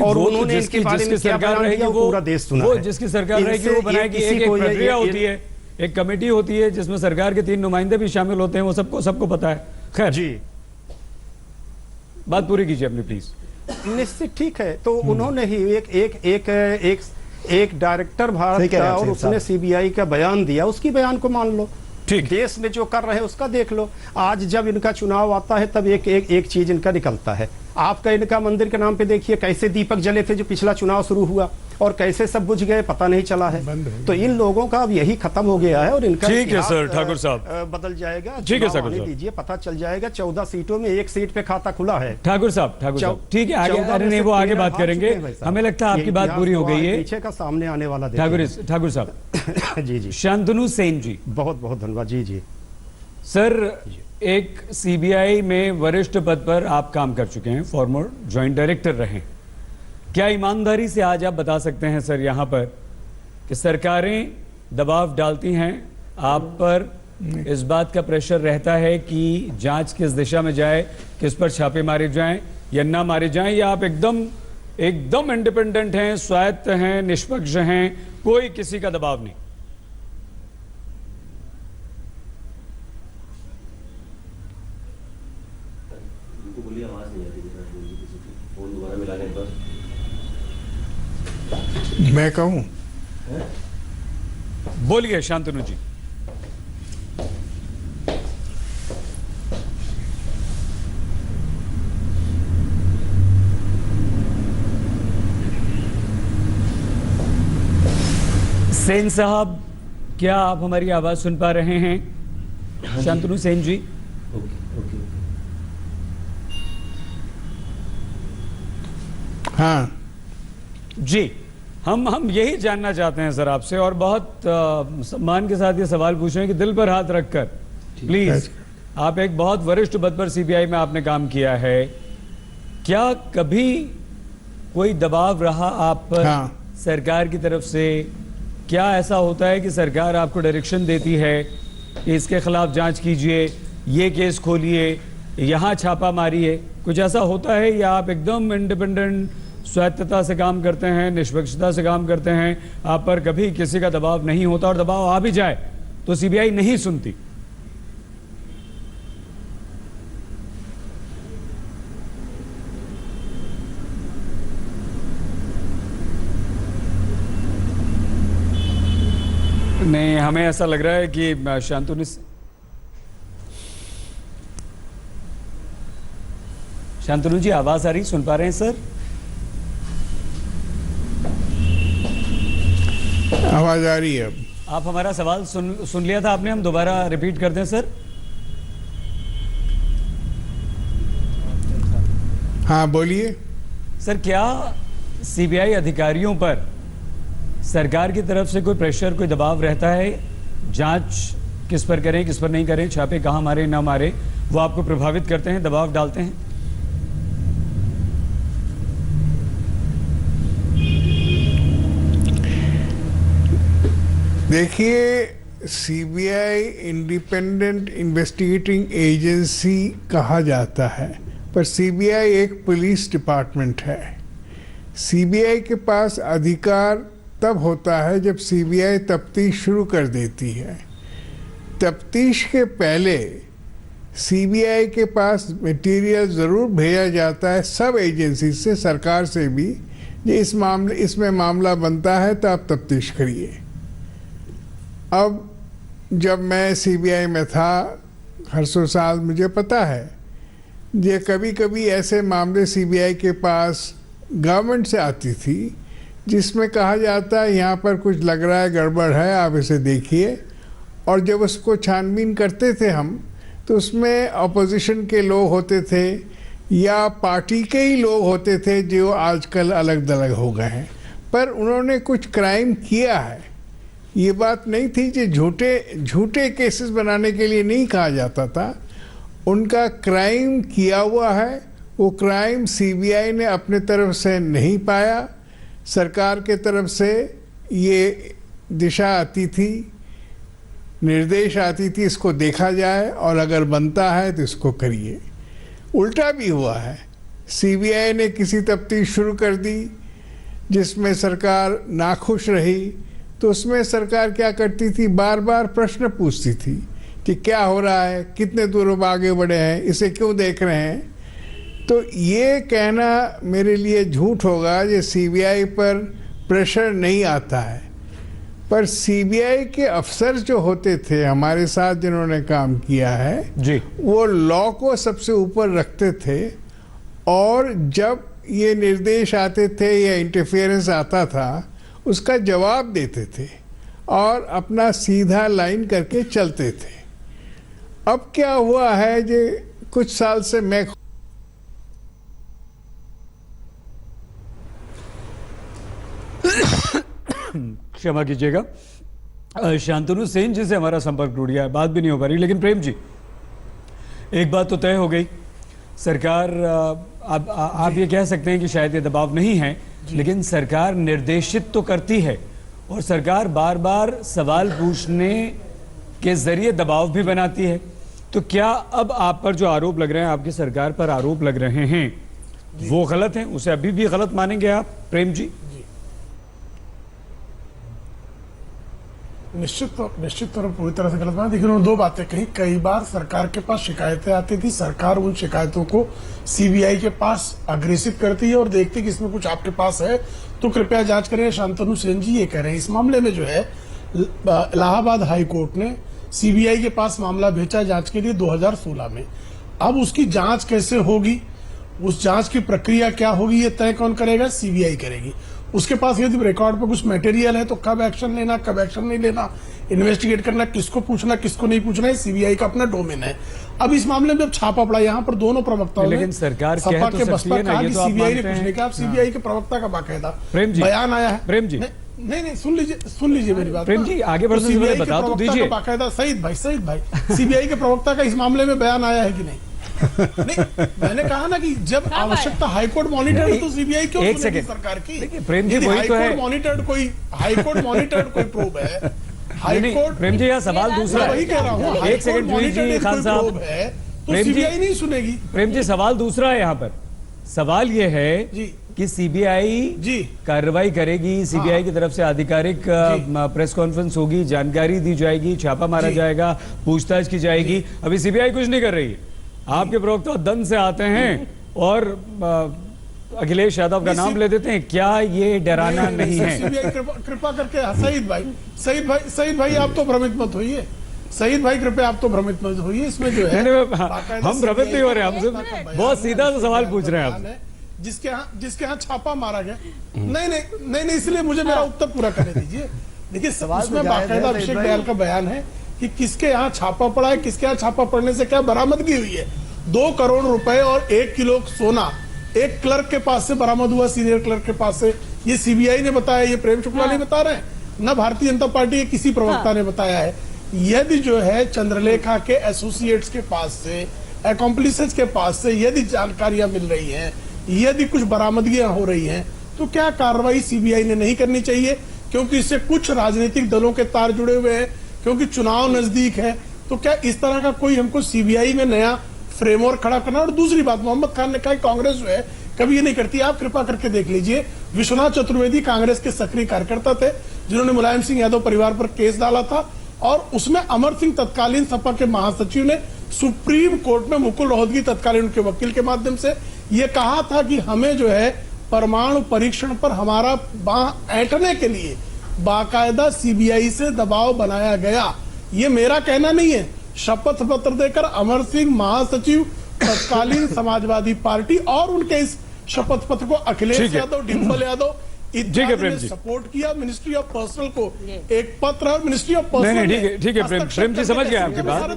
[SPEAKER 8] और उन्होंने इसके बारे में क्या बयान दिया वो पूरा देश सुना है।
[SPEAKER 1] जिसकी सरकार रहेगी वो बनाएगी, एक प्रक्रिया होती है। एक कमेटी होती है जिसमें सरकार के 3 नुमाइंदे भी शामिल होते हैं, वो सबको पता है। खैर
[SPEAKER 8] जी,
[SPEAKER 1] बात पूरी कीजिए अपनी प्लीज।
[SPEAKER 8] निश्चित ठीक है। तो उन्होंने ही एक डायरेक्टर भारत
[SPEAKER 7] सही कह रहे
[SPEAKER 8] का
[SPEAKER 7] हैं
[SPEAKER 8] और
[SPEAKER 7] सैयद
[SPEAKER 8] उसने
[SPEAKER 7] साहब।
[SPEAKER 8] सीबीआई का बयान दिया, उसकी बयान को मान लो।
[SPEAKER 1] ठीक।
[SPEAKER 8] देश में जो कर रहे हैं उसका देख लो। आज जब इनका चुनाव आता है तब एक चीज इनका निकलता है। आपका इनका मंदिर के नाम पे देखिए कैसे दीपक जले थे जो पिछला चुनाव शुरू हुआ, और कैसे सब बुझ गए, पता नहीं चला है। तो इन लोगों का अब यही खत्म हो गया है और इनका
[SPEAKER 1] ठीक है
[SPEAKER 8] इतिहास,
[SPEAKER 1] सर, ठाकुर साहब।
[SPEAKER 8] बदल जाएगा।
[SPEAKER 1] ठीक है,
[SPEAKER 8] चुनाव
[SPEAKER 1] ठाकुर
[SPEAKER 8] आने
[SPEAKER 1] साहब।
[SPEAKER 8] दीजिए, पता चल जाएगा। 14 सीटों में 1 सीट पे खाता खुला है।
[SPEAKER 1] ठाकुर साहब ठीक है, आगे
[SPEAKER 8] 14
[SPEAKER 1] अरे
[SPEAKER 8] में
[SPEAKER 1] नहीं,
[SPEAKER 8] से
[SPEAKER 1] वो आगे
[SPEAKER 8] 13
[SPEAKER 1] बात
[SPEAKER 8] हार
[SPEAKER 1] करेंगे।
[SPEAKER 8] चुके हैं भाई साहब।
[SPEAKER 1] हमें लगता है आपकी
[SPEAKER 8] ये
[SPEAKER 1] बात
[SPEAKER 8] इतिहास
[SPEAKER 1] पूरी हो
[SPEAKER 8] गवाह
[SPEAKER 1] गई है।
[SPEAKER 8] पीछे का सामने आने वाला देखिए।
[SPEAKER 1] ठाकुर साहब
[SPEAKER 8] जी जी,
[SPEAKER 1] शांतनु सेन जी,
[SPEAKER 8] बहुत बहुत धन्यवाद। जी जी,
[SPEAKER 1] सर एक सीबीआई में वरिष्ठ पद पर आप काम कर चुके हैं, फॉर्मर जॉइंट डायरेक्टर रहे। क्या ईमानदारी से आज आप बता सकते हैं सर यहाँ पर कि सरकारें दबाव डालती हैं आप पर, इस बात का प्रेशर रहता है कि जांच किस दिशा में जाए, किस पर छापे मारे जाएं या ना मारे जाएं, या आप एकदम इंडिपेंडेंट हैं, स्वायत्त हैं, निष्पक्ष हैं, कोई किसी का दबाव नहीं?
[SPEAKER 9] मैं कहूं,
[SPEAKER 1] बोलिए शांतनु जी। सेन साहब, क्या आप हमारी आवाज सुन पा रहे हैं? शांतनु सेन जी।
[SPEAKER 9] हाँ
[SPEAKER 1] जी, हम यही जानना चाहते हैं सर आपसे, और बहुत सम्मान के साथ ये सवाल पूछ रहे हैं कि दिल पर हाथ रखकर प्लीज। आप एक बहुत वरिष्ठ पद पर सीबीआई में आपने काम किया है, क्या कभी कोई दबाव रहा आप पर?
[SPEAKER 9] हाँ।
[SPEAKER 1] सरकार की तरफ से क्या ऐसा होता है कि सरकार आपको डायरेक्शन देती है कि इसके खिलाफ जांच कीजिए, ये केस खोलिए, यहाँ छापा मारिए, कुछ ऐसा होता है, या आप एकदम इंडिपेंडेंट स्वायत्तता से काम करते हैं, निष्पक्षता से काम करते हैं, आप पर कभी किसी का दबाव नहीं होता, और दबाव आ भी जाए तो सीबीआई नहीं सुनती? नहीं, हमें ऐसा लग रहा है कि शांतनु जी आवाज आ रही, सुन पा रहे हैं सर?
[SPEAKER 9] आवाज आ रही है अब।
[SPEAKER 1] आप हमारा सवाल सुन लिया था आपने, हम दोबारा रिपीट कर दें सर?
[SPEAKER 9] हाँ बोलिए।
[SPEAKER 1] सर, क्या सीबीआई अधिकारियों पर सरकार की तरफ से कोई प्रेशर, कोई दबाव रहता है? जांच किस पर करें, किस पर नहीं करें, छापे कहां मारे ना मारे, वो आपको प्रभावित करते हैं, दबाव डालते हैं?
[SPEAKER 9] देखिए, सीबीआई इंडिपेंडेंट इन्वेस्टिगेटिंग एजेंसी कहा जाता है, पर सीबीआई एक पुलिस डिपार्टमेंट है। सीबीआई के पास अधिकार तब होता है जब सीबीआई तफ्तीश शुरू कर देती है। तफ्तीश के पहले सीबीआई के पास मटेरियल ज़रूर भेजा जाता है सब एजेंसी से, सरकार से भी, ये इसमें मामला बनता है तो आप तफ्तीश करिए। अब जब मैं सीबीआई में था, हर 100 साल मुझे पता है, ये कभी कभी ऐसे मामले सीबीआई के पास गवर्नमेंट से आती थी जिसमें कहा जाता है यहाँ पर कुछ लग रहा है, गड़बड़ है, आप इसे देखिए। और जब उसको छानबीन करते थे हम, तो उसमें अपोजिशन के लोग होते थे या पार्टी के ही लोग होते थे जो आजकल अलग दलग हो गए हैं, पर उन्होंने कुछ क्राइम किया है। ये बात नहीं थी कि झूठे केसेस बनाने के लिए नहीं कहा जाता था, उनका क्राइम किया हुआ है। वो क्राइम सीबीआई ने अपने तरफ से नहीं पाया, सरकार के तरफ से ये दिशा आती थी, निर्देश आती थी, इसको देखा जाए और अगर बनता है तो इसको करिए। उल्टा भी हुआ है, सीबीआई ने किसी तफ्तीश शुरू कर दी जिसमें सरकार नाखुश रही तो उसमें सरकार क्या करती थी, बार बार प्रश्न पूछती थी कि क्या हो रहा है, कितने दूर हम आगे बढ़े हैं, इसे क्यों देख रहे हैं। तो ये कहना मेरे लिए झूठ होगा कि सीबीआई पर प्रेशर नहीं आता है, पर सीबीआई के अफसर जो होते थे हमारे साथ जिन्होंने काम किया है
[SPEAKER 1] जी,
[SPEAKER 9] वो लॉ को सबसे ऊपर रखते थे, और जब ये निर्देश आते थे या इंटरफेरेंस आता था उसका जवाब देते थे और अपना सीधा लाइन करके चलते थे। अब क्या हुआ है कि कुछ साल से मैं
[SPEAKER 1] क्षमा कीजिएगा, शांतनु सेन जी से हमारा संपर्क टूट गया है, बात भी नहीं हो पा रही। लेकिन प्रेम जी, एक बात तो तय हो गई, सरकार अब आप ये कह सकते हैं कि शायद ये दबाव नहीं है, लेकिन सरकार निर्देशित तो करती है और सरकार बार बार सवाल पूछने के जरिए दबाव भी बनाती है। तो क्या अब आप पर जो आरोप लग रहे हैं, आपकी सरकार पर आरोप लग रहे हैं, वो गलत हैं? उसे अभी भी गलत मानेंगे आप प्रेम जी?
[SPEAKER 6] निश्चित तौर पूरी तरह से गलत बात। लेकिन उन्होंने दो बातें कही। कई बार सरकार के पास शिकायतें आती थी, सरकार उन शिकायतों को सीबीआई के पास अग्रेसित करती है और देखती कि इसमें कुछ आपके पास है तो कृपया जांच करें। शांतनु सेन जी ये कह रहे हैं। इस मामले में जो है इलाहाबाद हाई कोर्ट ने सीबीआई के पास मामला भेजा जांच के लिए 2016 में। अब उसकी जांच कैसे होगी, उस जांच की प्रक्रिया क्या होगी, ये तय कौन करेगा? सीबीआई करेगी। उसके पास यदि रिकॉर्ड पर कुछ मटेरियल है तो कब एक्शन लेना, कब एक्शन नहीं लेना, इन्वेस्टिगेट करना, किसको पूछना, किसको नहीं पूछना, है सीबीआई का अपना डोमेन है। अब इस मामले में जब छापा पड़ा, यहाँ पर दोनों प्रवक्ताओं ने,
[SPEAKER 1] लेकिन सरकार
[SPEAKER 6] सपा
[SPEAKER 1] कह तो
[SPEAKER 6] के
[SPEAKER 1] सकती
[SPEAKER 6] बसपा
[SPEAKER 1] है ना,
[SPEAKER 6] कहा
[SPEAKER 1] ये
[SPEAKER 6] कि
[SPEAKER 1] तो आप
[SPEAKER 6] सीबीआई ने
[SPEAKER 1] मानते
[SPEAKER 6] कुछ
[SPEAKER 1] हैं।
[SPEAKER 6] नहीं कहा। सीबीआई के प्रवक्ता का बाकायदा
[SPEAKER 1] प्रेम जी,
[SPEAKER 6] बयान आया है।
[SPEAKER 1] प्रेम जी,
[SPEAKER 6] नहीं सुन लीजिए मेरी बात।
[SPEAKER 1] प्रेम जी, आगे बढ़ने से पहले बता तो दीजिए।
[SPEAKER 6] बाकायदा सईद भाई सीबीआई के प्रवक्ता का इस मामले में बयान आया है कि नहीं? नहीं, मैंने कहा ना कि जब आवश्यकता हाईकोर्ट मॉनिटर्ड तो सीबीआई क्यों
[SPEAKER 1] एक
[SPEAKER 6] सुनेगी
[SPEAKER 1] सेकंड
[SPEAKER 6] सरकार की?
[SPEAKER 1] देखिए प्रेम जी, वही तो है।
[SPEAKER 6] हाईकोर्ट मॉनिटर्ड कोई प्रूव है, हाईकोर्ट
[SPEAKER 1] प्रेम जी, यहाँ सवाल दूसरा
[SPEAKER 6] वही कह रहा हूँ।
[SPEAKER 1] एक सेकंड जूही जी, खान साहब,
[SPEAKER 6] है तो
[SPEAKER 1] प्रेम जी,
[SPEAKER 6] सीबीआई नहीं सुनेगी।
[SPEAKER 1] प्रेम जी, सवाल दूसरा है। यहाँ पर सवाल ये है
[SPEAKER 6] जी
[SPEAKER 1] कि सीबीआई
[SPEAKER 6] जी
[SPEAKER 1] कार्रवाई करेगी, सीबीआई की तरफ से आधिकारिक प्रेस कॉन्फ्रेंस होगी, जानकारी दी जाएगी, छापा मारा जाएगा, पूछताछ की जाएगी। अभी सीबीआई कुछ नहीं कर रही है। आपके प्रवक्ता दंड से आते हैं और अखिलेश यादव का नाम ले देते हैं। क्या ये डराना नहीं है?
[SPEAKER 6] सीबीआई कृपा करके सईद भाई आप तो भ्रमित मत होइए। सईद भाई कृपया आप तो भ्रमित मत होइए। इसमें जो है
[SPEAKER 1] हम भ्रमित नहीं हो रहे, हमसे बहुत सीधा सा सवाल पूछ रहे हैं आप।
[SPEAKER 6] जिसके यहाँ छापा मारा गया। नहीं, इसलिए मुझे मेरा उत्तर पूरा करने दीजिए। देखिए, उसमें बाकायदा अभिषेक दयाल का बयान है कि किसके यहाँ छापा पड़ा है, किसके यहाँ छापा पड़ने से क्या बरामदगी हुई है। 2 करोड़ रुपए और 1 किलो सोना एक क्लर्क के पास से बरामद हुआ, सीनियर क्लर्क के पास से। ये सीबीआई ने बताया, ये प्रेम शुक्ला नहीं बता रहे हैं, न भारतीय जनता पार्टी के किसी प्रवक्ता ने बताया है। यदि जो है चंद्रलेखा के एसोसिएट्स के पास से, अकॉम्प्लिसेस के पास से यदि जानकारियां मिल रही हैं, यदि कुछ बरामदगियां हो रही हैं, तो क्या कार्रवाई सीबीआई ने नहीं करनी चाहिए? क्योंकि इससे कुछ राजनीतिक दलों के तार जुड़े हुए हैं, क्योंकि चुनाव नजदीक है। तो क्या इस तरह का कोई हमको सीबीआई में नया फ्रेमवर्क खड़ा करना? और दूसरी बात, मोहम्मद खान ने कहा कांग्रेस जो है कभी ये नहीं करती। आप कृपा करके देख लीजिए, विश्वनाथ चतुर्वेदी कांग्रेस के सक्रिय कार्यकर्ता थे जिन्होंने मुलायम सिंह यादव परिवार पर केस डाला था, और उसमें अमर सिंह तत्कालीन सपा के महासचिव ने सुप्रीम कोर्ट में मुकुल रोहतगी तत्कालीन उनके वकील के माध्यम से ये कहा था कि हमें जो है परमाणु परीक्षण पर हमारा बांह ऐंठने के लिए बाकायदा सीबीआई से दबाव बनाया गया। ये मेरा कहना नहीं है। शपथ पत्र देकर अमर सिंह महासचिव तत्कालीन समाजवादी पार्टी और उनके इस शपथ पत्र को अखिलेश यादव, डिम्पल यादव इत्यादि ने सपोर्ट किया। मिनिस्ट्री ऑफ पर्सनल को एक पत्र और मिनिस्ट्री ऑफ पर्सनल
[SPEAKER 1] ठीक है प्रेम जी, समझ गया आपकी बात।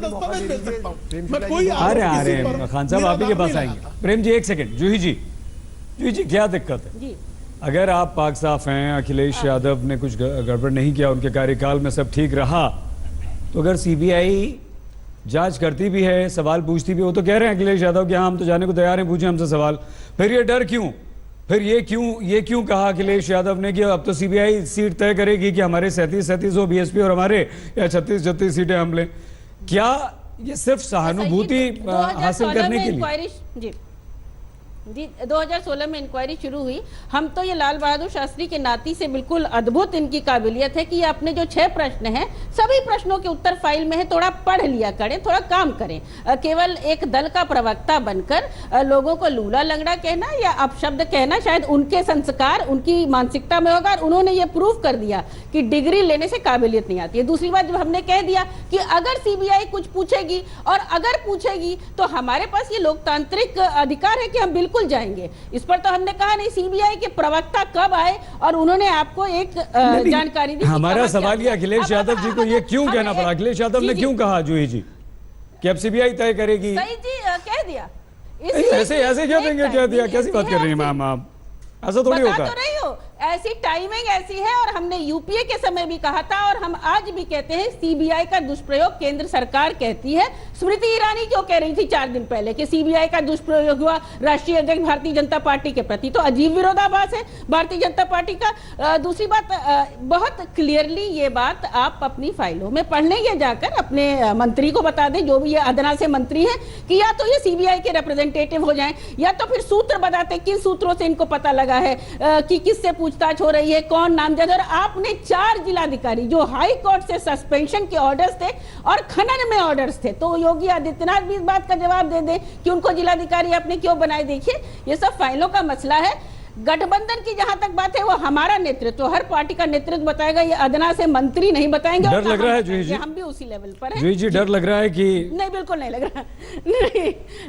[SPEAKER 6] मैं कोई
[SPEAKER 1] आ रहे हैं खान साहब, आप ही के पास आएंगे। प्रेम जी एक सेकंड, जूही जी क्या दिक्कत है? अगर आप पाक साफ हैं, अखिलेश यादव ने कुछ गड़बड़ नहीं किया, उनके कार्यकाल में सब ठीक रहा, तो अगर सीबीआई जांच करती भी है, सवाल पूछती भी, वो तो कह रहे हैं अखिलेश यादव कि हाँ हम तो जाने को तैयार हैं, पूछे हमसे सवाल। फिर ये डर क्यों? फिर ये क्यों कहा अखिलेश यादव ने कि अब तो सीबीआई सीट तय करेगी कि हमारे 37 हो बीएसपी और हमारे, या 36 सीटें हम लें? क्या ये सिर्फ सहानुभूति हासिल करने के लिए?
[SPEAKER 5] जी 2016 में इंक्वायरी शुरू हुई। हम तो ये लाल बहादुर शास्त्री के नाती से बिल्कुल अद्भुत इनकी काबिलियत है कि ये अपने जो 6 प्रश्न हैं सभी प्रश्नों के उत्तर फाइल में है, थोड़ा पढ़ लिया करें, थोड़ा काम करें। केवल एक दल का प्रवक्ता बनकर लोगों को लूला लंगड़ा कहना या अपशब्द कहना शायद उनके संस्कार, उनकी मानसिकता में होगा। और उन्होंने ये प्रूव कर दिया कि डिग्री लेने से काबिलियत नहीं आती है। दूसरी बात, जब हमने कह दिया कि अगर सीबीआई कुछ पूछेगी और अगर पूछेगी तो हमारे पास ये लोकतांत्रिक अधिकार है कि हम बिल्कुल जाएंगे। इस पर तो हमने कहा नहीं सीबीआई के प्रवक्ता कब आए और उन्होंने आपको एक जानकारी दी।
[SPEAKER 1] हमारा सवाल ये अखिलेश यादव जी को ये क्यों कहना पड़ा? अखिलेश यादव ने क्यों कहा जूही जी कि अब सीबीआई तय करेगी?
[SPEAKER 5] सही जी कह दिया।
[SPEAKER 1] ऐसे क्या देंगे? क्या दिया? कैसी बात कर रही है मैम आप? ऐसा थोड़ी होता है।
[SPEAKER 5] तो रही हो, ऐसी टाइमिंग ऐसी है। और हमने यूपीए के समय भी कहा था और हम आज भी कहते हैं सीबीआई का दुष्प्रयोग केंद्र सरकार कहती है। स्मृति ईरानी क्यों कह रही थी 4 दिन पहले कि सीबीआई का दुष्प्रयोग हुआ राष्ट्रीय अध्यक्ष भारतीय जनता पार्टी के प्रति? तो अजीब विरोधाभास है भारतीय जनता पार्टी का। दूसरी बात, बहुत क्लियरली ये बात आप अपनी फाइलों में पढ़ लें या जाकर अपने मंत्री को बता दें, जो भी ये अदना से मंत्री हैं, कि या तो ये सीबीआई के रिप्रेजेंटेटिव हो जाएं या तो फिर सूत्र बताते किन सूत्रों से इनको पता लगा है कि किससे पूछताछ हो रही है, कौन नामजद। और आपने 4 जिलाधिकारी जो हाई कोर्ट से सस्पेंशन के ऑर्डर्स थे और खनन में ऑर्डर्स थे, तो योगी आदित्यनाथ भी इस बात का जवाब दे दें कि उनको जिलाधिकारी आपने क्यों बनाए। देखिए ये सब फाइलों का मसला है। गठबंधन की जहां तक बात है वो हमारा नेतृत्व, हर पार्टी का नेतृत्व बताएगा, ये अदना से मंत्री नहीं बताएंगे।
[SPEAKER 1] डर लग रहा है जूही जी?
[SPEAKER 5] हम भी उसी लेवल पर हैं।
[SPEAKER 1] जूही जी डर लग रहा है कि?
[SPEAKER 5] नहीं, बिल्कुल नहीं लग रहा।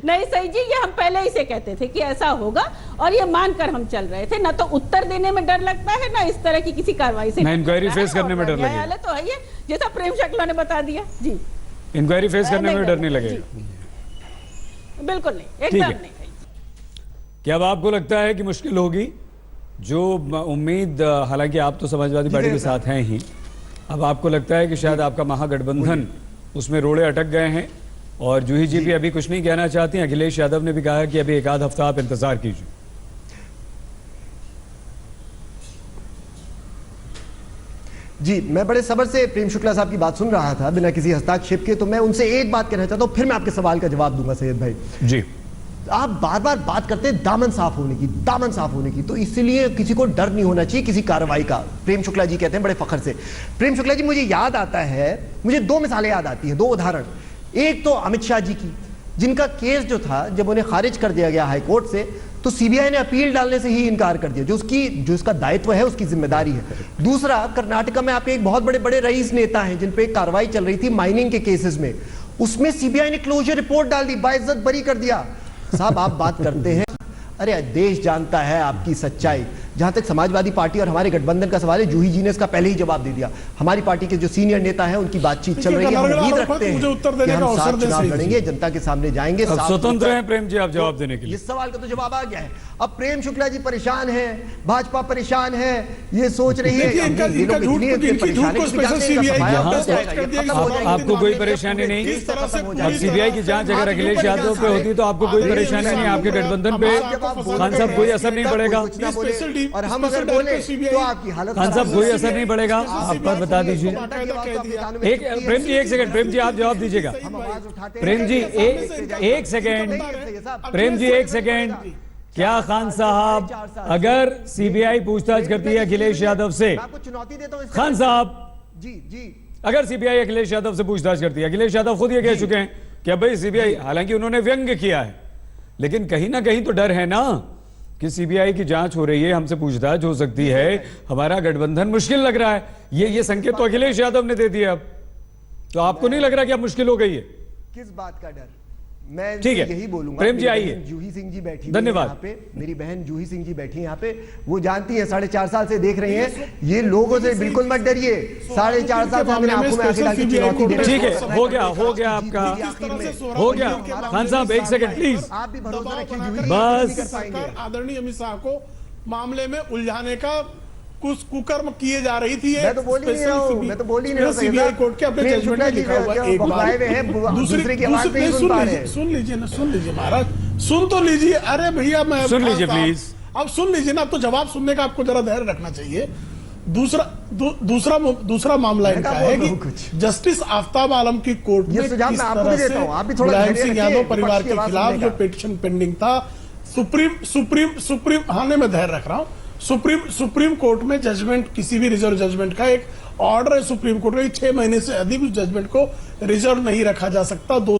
[SPEAKER 5] नहीं सही जी, ये हम पहले ही से कहते थे कि ऐसा होगा और ये मानकर हम चल रहे थे। ना तो उत्तर देने में डर लगता है, ना इस तरह की किसी कार्रवाई से
[SPEAKER 1] इंक्वायरी फेस करने में डर लगेगा।
[SPEAKER 5] न्यायालय तो है ये, जैसा प्रेम शक्ला ने बता दिया जी।
[SPEAKER 1] इंक्वायरी फेस करने में डर नहीं लगेगा?
[SPEAKER 5] बिल्कुल नहीं, एकदम नहीं।
[SPEAKER 1] क्या अब आपको लगता है कि मुश्किल होगी? जो उम्मीद, हालांकि आप तो समाजवादी पार्टी के साथ हैं ही, अब आपको लगता है कि शायद आपका महागठबंधन उसमें रोड़े अटक गए हैं? और जूही जी भी अभी कुछ नहीं कहना चाहती हैं। अखिलेश यादव ने भी कहा कि अभी 1 आध हफ्ता आप इंतजार कीजिए।
[SPEAKER 7] जी, मैं बड़े सब्र से प्रेम शुक्ला साहब की बात सुन रहा था बिना किसी हस्ताक्षेप के। तो मैं उनसे एक बात कहना चाहता हूं, फिर मैं आपके सवाल का जवाब दूंगा सैयद भाई
[SPEAKER 1] जी।
[SPEAKER 7] आप बार बार बात करते हैं दामन साफ होने की, दामन साफ होने की, तो इसलिए किसी को डर नहीं होना चाहिए किसी कार्रवाई का। प्रेम शुक्ला जी कहते हैं बड़े फखर से। प्रेम शुक्ला जी, मुझे याद आता है, मुझे 2 मिसालें याद आती हैं, 2 उदाहरण। एक तो अमित शाह जी की, जिनका केस जो था जब उन्हें खारिज कर दिया गया हाई कोर्ट से, तो सीबीआई ने अपील डालने से ही इनकार कर दिया, जो उसका दायित्व है, उसकी जिम्मेदारी है। दूसरा, कर्नाटका में आपके एक बहुत बड़े बड़े रईस नेता हैं जिन पे कार्रवाई चल रही थी माइनिंग के केसेस में, उसमें सीबीआई ने क्लोजर रिपोर्ट डाल दी, बाइज्जत बरी कर दिया। साहब आप बात करते हैं, अरे देश जानता है आपकी सच्चाई। जहां तक समाजवादी पार्टी और हमारे गठबंधन का सवाल है, जूही जी ने इसका पहले ही जवाब दे दिया। हमारी पार्टी के जो सीनियर नेता हैं उनकी बातचीत चल रही है, हम उम्मीद रखते हैं कि हम साथ चुनाव लड़ेंगे, जनता के सामने जाएंगे।
[SPEAKER 1] अब स्वतंत्र हैं प्रेम जी आप जवाब देने के लिए।
[SPEAKER 7] इस सवाल का तो जवाब आ गया है। अब प्रेम शुक्ला जी परेशान है, भाभाजपा परेशान है, ये सोच रही है
[SPEAKER 1] आपको कोई परेशानी नहीं। अब सीबीआई की जांच अगर अखिलेश यादव पे होती तो आपको कोई परेशानी नहीं, आपके गठबंधन पे खान साहब कोई असर नहीं पड़ेगा।
[SPEAKER 7] और हम अगर बोले तो आपकी हालत
[SPEAKER 1] खान साहब कोई असर नहीं पड़ेगा, आप पर बता दीजिए। एक प्रेम जी 1 सेकंड, प्रेम जी आप जवाब दीजिएगा। Prem ji 1 second, Prem ji 1 second. क्या खान साहब अगर सीबीआई पूछताछ करती है अखिलेश यादव से, खान साहब
[SPEAKER 7] जी
[SPEAKER 1] अगर सीबीआई अखिलेश यादव से पूछताछ करती है, अखिलेश यादव खुद ये कह चुके हैं कि भाई सीबीआई, हालांकि उन्होंने व्यंग्य किया है, लेकिन कहीं ना कहीं तो डर है ना कि सीबीआई की जांच हो रही है, हमसे पूछताछ हो सकती है, हमारा गठबंधन मुश्किल लग रहा है। ये संकेत तो अखिलेश यादव ने दे दिया। अब तो आपको नहीं लग रहा कि अब मुश्किल हो गई है?
[SPEAKER 7] किस बात का डर? मैं
[SPEAKER 1] ठीक है,
[SPEAKER 7] यही बोलूंगा।
[SPEAKER 1] प्रेम जी आइए।
[SPEAKER 7] जूही सिंह जी बैठी,
[SPEAKER 1] धन्यवाद।
[SPEAKER 7] यहाँ पे मेरी बहन जूही सिंह जी बैठी यहाँ पे, वो जानती है, 4.5 साल से देख रही हैं। ये लोगों से बिल्कुल मत डरिए, 4.5 साल से हमने आंखों में आंखें डाल के चुनौती दे रहे हैं।
[SPEAKER 1] ठीक है, हो गया आपका, हो गया। खान साहब 1 सेकंड प्लीज,
[SPEAKER 7] आप भी भरोसा रखिए जूही,
[SPEAKER 1] बस।
[SPEAKER 6] आदरणीय अमित शाह को मामले में उलझाने का कुछ कुकर्म किए जा रही थी।
[SPEAKER 7] मैं तो बोल ही नहीं रहा हूं, मैं तो बोल ही नहीं रहा हूं।
[SPEAKER 6] सीबीआई कोर्ट के अपने जजमेंट में लिखा हुआ है। एक बार दूसरे की आवाज पे सुन लीजिए ना, सुन लीजिए महाराज, सुन तो लीजिए। अरे भैया मैं
[SPEAKER 1] सुन लीजिए प्लीज,
[SPEAKER 6] अब सुन लीजिए ना, अब तो जवाब सुनने का आपको जरा धैर्य रखना चाहिए। दूसरा मामला इनका है कि जस्टिस आफ्ताब आलम की कोर्ट में किस तरह से मुलायम सिंह यादव परिवार के खिलाफ जो पिटीशन पेंडिंग था, सुप्रीम हाँ नहीं, मैं धैर्य रख रहा हूं। सुप्रीम कोर्ट में जजमेंट, किसी भी रिजर्व जजमेंट का एक ऑर्डर है सुप्रीम कोर्ट का, 6 महीने से अधिक उस जजमेंट को रिजर्व नहीं रखा जा सकता। 2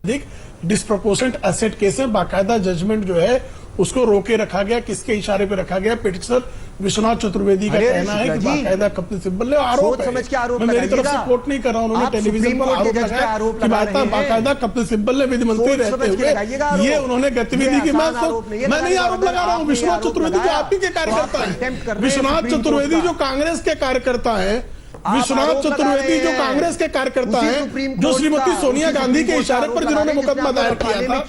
[SPEAKER 6] अधिक डिस्प्रोपोर्शनेट एसेट केस में बाकायदा जजमेंट जो है उसको रोके रखा गया। किसके इशारे पे रखा गया? पिटिशनर विश्वनाथ चतुर्वेदी का कहना है कि बाकायदा कपिल सिब्बल ने आरोप है,
[SPEAKER 7] समझ के आरोप
[SPEAKER 6] मैं मेरी तरफ से कोर्ट नहीं कर रहा हूं, उन्होंने टेलीविजन पर आरोप लगाया कि बाकायदा कपिल सिब्बल ने विधि मंत्री रहते हुए ये उन्होंने गतिविधि की। मैं नहीं आरोप लगा रहा हूं, विश्वनाथ चतुर्वेदी जो आप ही के कार्यकर्ता है, विश्वनाथ चतुर्वेदी जो कांग्रेस के कार्यकर्ता है, विश्वनाथ चतुर्वेदी जो कांग्रेस के कार्यकर्ता हैं, जो श्रीमती सोनिया गांधी के इशारे पर जिन्होंने मुकदमा दायर किया था।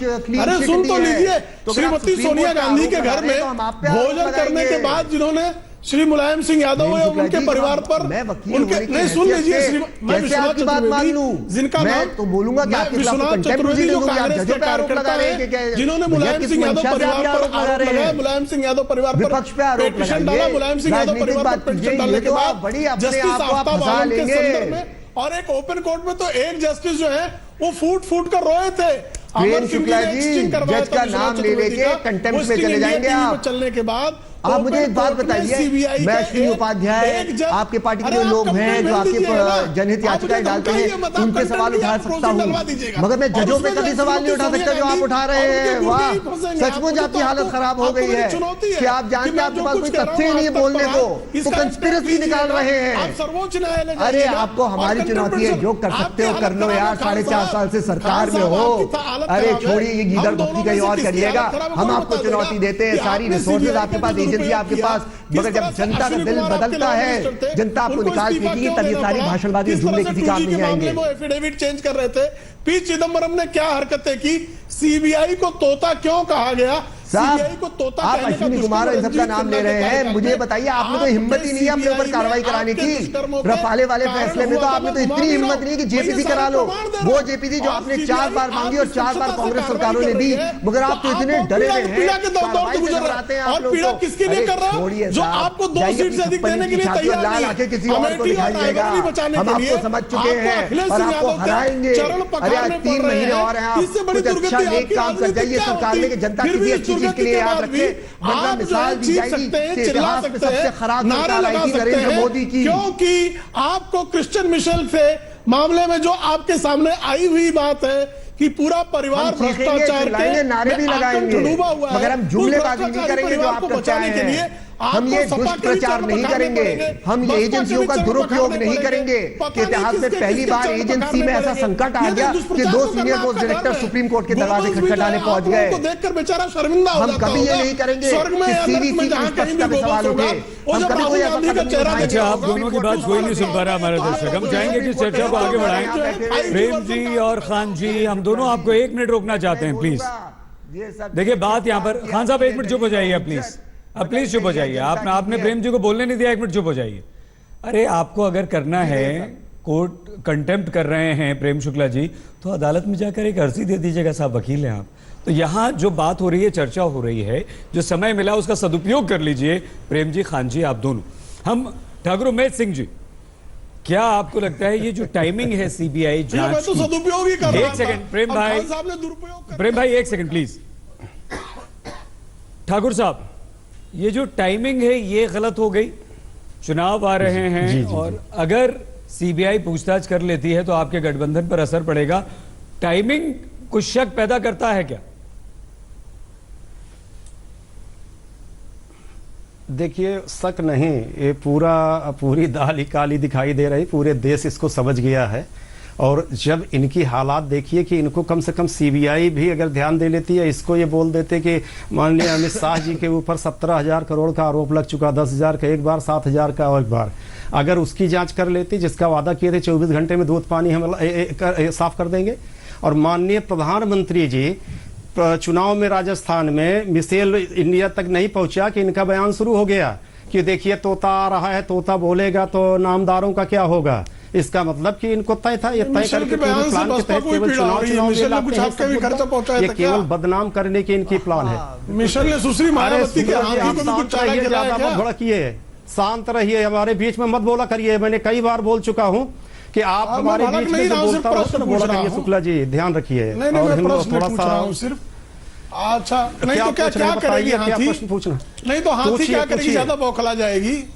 [SPEAKER 6] अरे सुन तो लीजिए, श्रीमती सोनिया गांधी के घर में भोजन करने के बाद जिन्होंने श्री मुलायम सिंह यादव और उनके परिवार पर उनके नहीं सुन लीजिए, मैं विश्वनाथ चतुर्वेदी जिनका नाम
[SPEAKER 7] तो बोलूंगा कि आपके
[SPEAKER 6] विश्वनाथ चतुर्वेदी जो कांग्रेस के कार्यकर्ता है, जिन्होंने मुलायम सिंह यादव परिवार पर आरोप लगाया, मुलायम सिंह यादव परिवार पर पिटीशन डाला, मुलायम सिंह यादव परिवार पर पिटीशन डालने के बाद जस्टिस आफ्ताब आलम के संदर्भ में और एक ओपन कोर्ट में तो एक जस्टिस जो है वो फूट कर रोए थे।
[SPEAKER 7] प्रेम शुक्ला जी जज का नाम ले लेके कंटेम्प्ट में चले जाएंगे आप।
[SPEAKER 6] चलने के बाद
[SPEAKER 7] आप मुझे एक बात बताइए, मैं श्री उपाध्याय आपके पार्टी के जो लोग हैं जो आपके जनहित याचिकाएं डालते हैं उन पे सवाल उठा सकता हूं, मगर मैं जजों पे कभी सवाल नहीं उठा सकता जो आप उठा रहे हैं। वाह, सचमुच आपकी हालत खराब हो गई है कि आप जानते हैं आपके पास कोई तथ्य नहीं है बोलने को, तो कंस्पिरेसी निकाल रहे हैं। अरे आपको हमारी चुनौती है, जो कर सकते हो कर लो यार, 4.5 साल से सरकार में हो। अरे छोड़िए ये गीदड़ भक्ति कहीं और करिएगा, हम आपको चुनौती देते हैं, सारी रिसोर्सेज आपके पास, एजेंसी आपके पास, मगर जब जनता का दिल बदलता है, जनता आपको निकाल फेंकेगी, तब ये सारी भाषणबाजी जुमले किसी काम नहीं आएंगे।
[SPEAKER 6] वो एफिडेविट चेंज कर रहे थे, पी चिदम्बरम ने क्या हरकतें की, सीबीआई को तोता क्यों कहा गया?
[SPEAKER 7] साहब आप अश्विनी कुमार इन सबका नाम ले रहे हैं, मुझे बताइए आपने तो हिम्मत ही नहीं है अपने ऊपर कार्रवाई कराने की। रफाले वाले फैसले में तो आपने तो इतनी हिम्मत नहीं कि जेपीसी करा लो, वो जेपीसी जो आपने 4 बार मांगी और 4 बार कांग्रेस सरकारों ने दी, मगर आप तो इतने डरे हुए हैं।
[SPEAKER 6] और पीड़ा किसके लिए कर रहा है? जो आपको 2 सीट से अधिक देने के लिए तैयार
[SPEAKER 7] लाल आके किसी और को दिखाइएगा, हम आपको समझ चुके हैं और आपको हराएंगे। अरे आज 3 महीने और हैं, आप कुछ अच्छा नेक काम कर जाइए सरकार में, जनता की अच्छी चीज के लिए याद रखें। वरना मिसाल दी जाएगी कि इतिहास में सबसे खराब सरकार आई थी नरेंद्र मोदी की,
[SPEAKER 6] क्योंकि आपको क्रिश्चियन मिशेल से मामले में जो आपके सामने आई हुई बात है कि पूरा परिवार भ्रष्टाचार के
[SPEAKER 7] नारे भी लगाएंगे, मगर हम जुमलेबाजी नहीं करेंगे जो आप करते हैं। हम ये दुष्प्रचार नहीं करेंगे, हम ये एजेंसियों का दुरुपयोग नहीं करेंगे कि इतिहास में पहली बार एजेंसी में ऐसा संकट आ गया कि 2 senior post director supreme court के दरवाजे खटखटाने पहुंच गए। हम कभी ये नहीं करेंगे कि सीवीसी की निष्पक्षता पे सवाल उठे, हम कभी कोई ऐसा कदम नहीं उठाएंगे।
[SPEAKER 1] आप दोनों की बात कोई नहीं सुन पा रहा हमारा दर्शक, हम चाहेंगे कि चर्चा को आगे बढ़ाएं। प्रेम जी और खान जी, हम दोनों आपको 1 मिनट रोकना चाहते हैं प्लीज। देखिए बात यहाँ पर, खान साहब 1 मिनट चुप हो जाइए प्लीज, अब प्लीज चुप हो जाइए। आपने प्रेम जी को बोलने नहीं दिया, 1 मिनट चुप हो जाइए। अरे आपको अगर करना है, कोर्ट कंटेम्प्ट कर रहे हैं प्रेम शुक्ला जी, तो अदालत में जाकर एक अर्जी दे दीजिएगा, साहब वकील हैं आप। तो यहाँ जो बात हो रही है, चर्चा हो रही है, जो समय मिला उसका सदुपयोग कर लीजिए। प्रेम जी, खान जी, आप दोनों। हम ठाकुर उमेद सिंह जी, क्या आपको लगता है ये जो टाइमिंग है सीबीआई जांच
[SPEAKER 6] तो सदुपयोग ही कर रहा था।
[SPEAKER 1] 1 सेकंड प्रेम भाई 1 सेकंड प्लीज। ठाकुर साहब, ये जो टाइमिंग है ये गलत हो गई, चुनाव आ रहे हैं जी, और अगर सीबीआई पूछताछ कर लेती है तो आपके गठबंधन पर असर पड़ेगा। टाइमिंग कुछ शक पैदा करता है क्या?
[SPEAKER 8] देखिए शक नहीं, ये पूरी दाल ही काली दिखाई दे रही, पूरे देश इसको समझ गया है। और जब इनकी हालात देखिए कि इनको कम से कम सीबीआई भी अगर ध्यान दे लेती है, इसको ये बोल देते कि माननीय अमित शाह जी के ऊपर 17,000 करोड़ का आरोप लग चुका, 10,000 का एक बार, 7,000 का एक बार, अगर उसकी जांच कर लेती, जिसका वादा किए थे 24 घंटे में दूध पानी हम साफ कर देंगे। और माननीय प्रधानमंत्री जी चुनाव में राजस्थान में मिसेल इंडिया तक नहीं पहुंचा कि इनका बयान शुरू हो गया कि देखिए तोता आ रहा है, तोता बोलेगा तो नामदारों का क्या होगा। इसका मतलब कि इनको तय था, ये तय करके प्लान के तहत केवल चुनाव ये केवल बदनाम करने की इनकी प्लान है।
[SPEAKER 6] मिशेल ने सुश्री मायावती के
[SPEAKER 8] भड़किए, शांत रहिए, हमारे बीच में मत बोला करिए। मैंने कई बार बोल चुका हूँ कि आप हमारे बीच में जो बोलता रहो तो बोला करिए। शुक्ला जी ध्यान रखिए। और थोड़ा सा
[SPEAKER 6] अच्छा, नहीं
[SPEAKER 8] क्या
[SPEAKER 6] तो क्या
[SPEAKER 8] पूछ रहे
[SPEAKER 6] क्या
[SPEAKER 8] हैं?
[SPEAKER 6] करेगी
[SPEAKER 8] बताइए, क्या
[SPEAKER 6] हाथी?
[SPEAKER 8] प्रश्न पूछना?
[SPEAKER 6] नहीं तो हाथी
[SPEAKER 8] पूछिए,
[SPEAKER 6] क्या करेगी?
[SPEAKER 8] पूछिए।
[SPEAKER 6] ज्यादा बौखला जाएगी?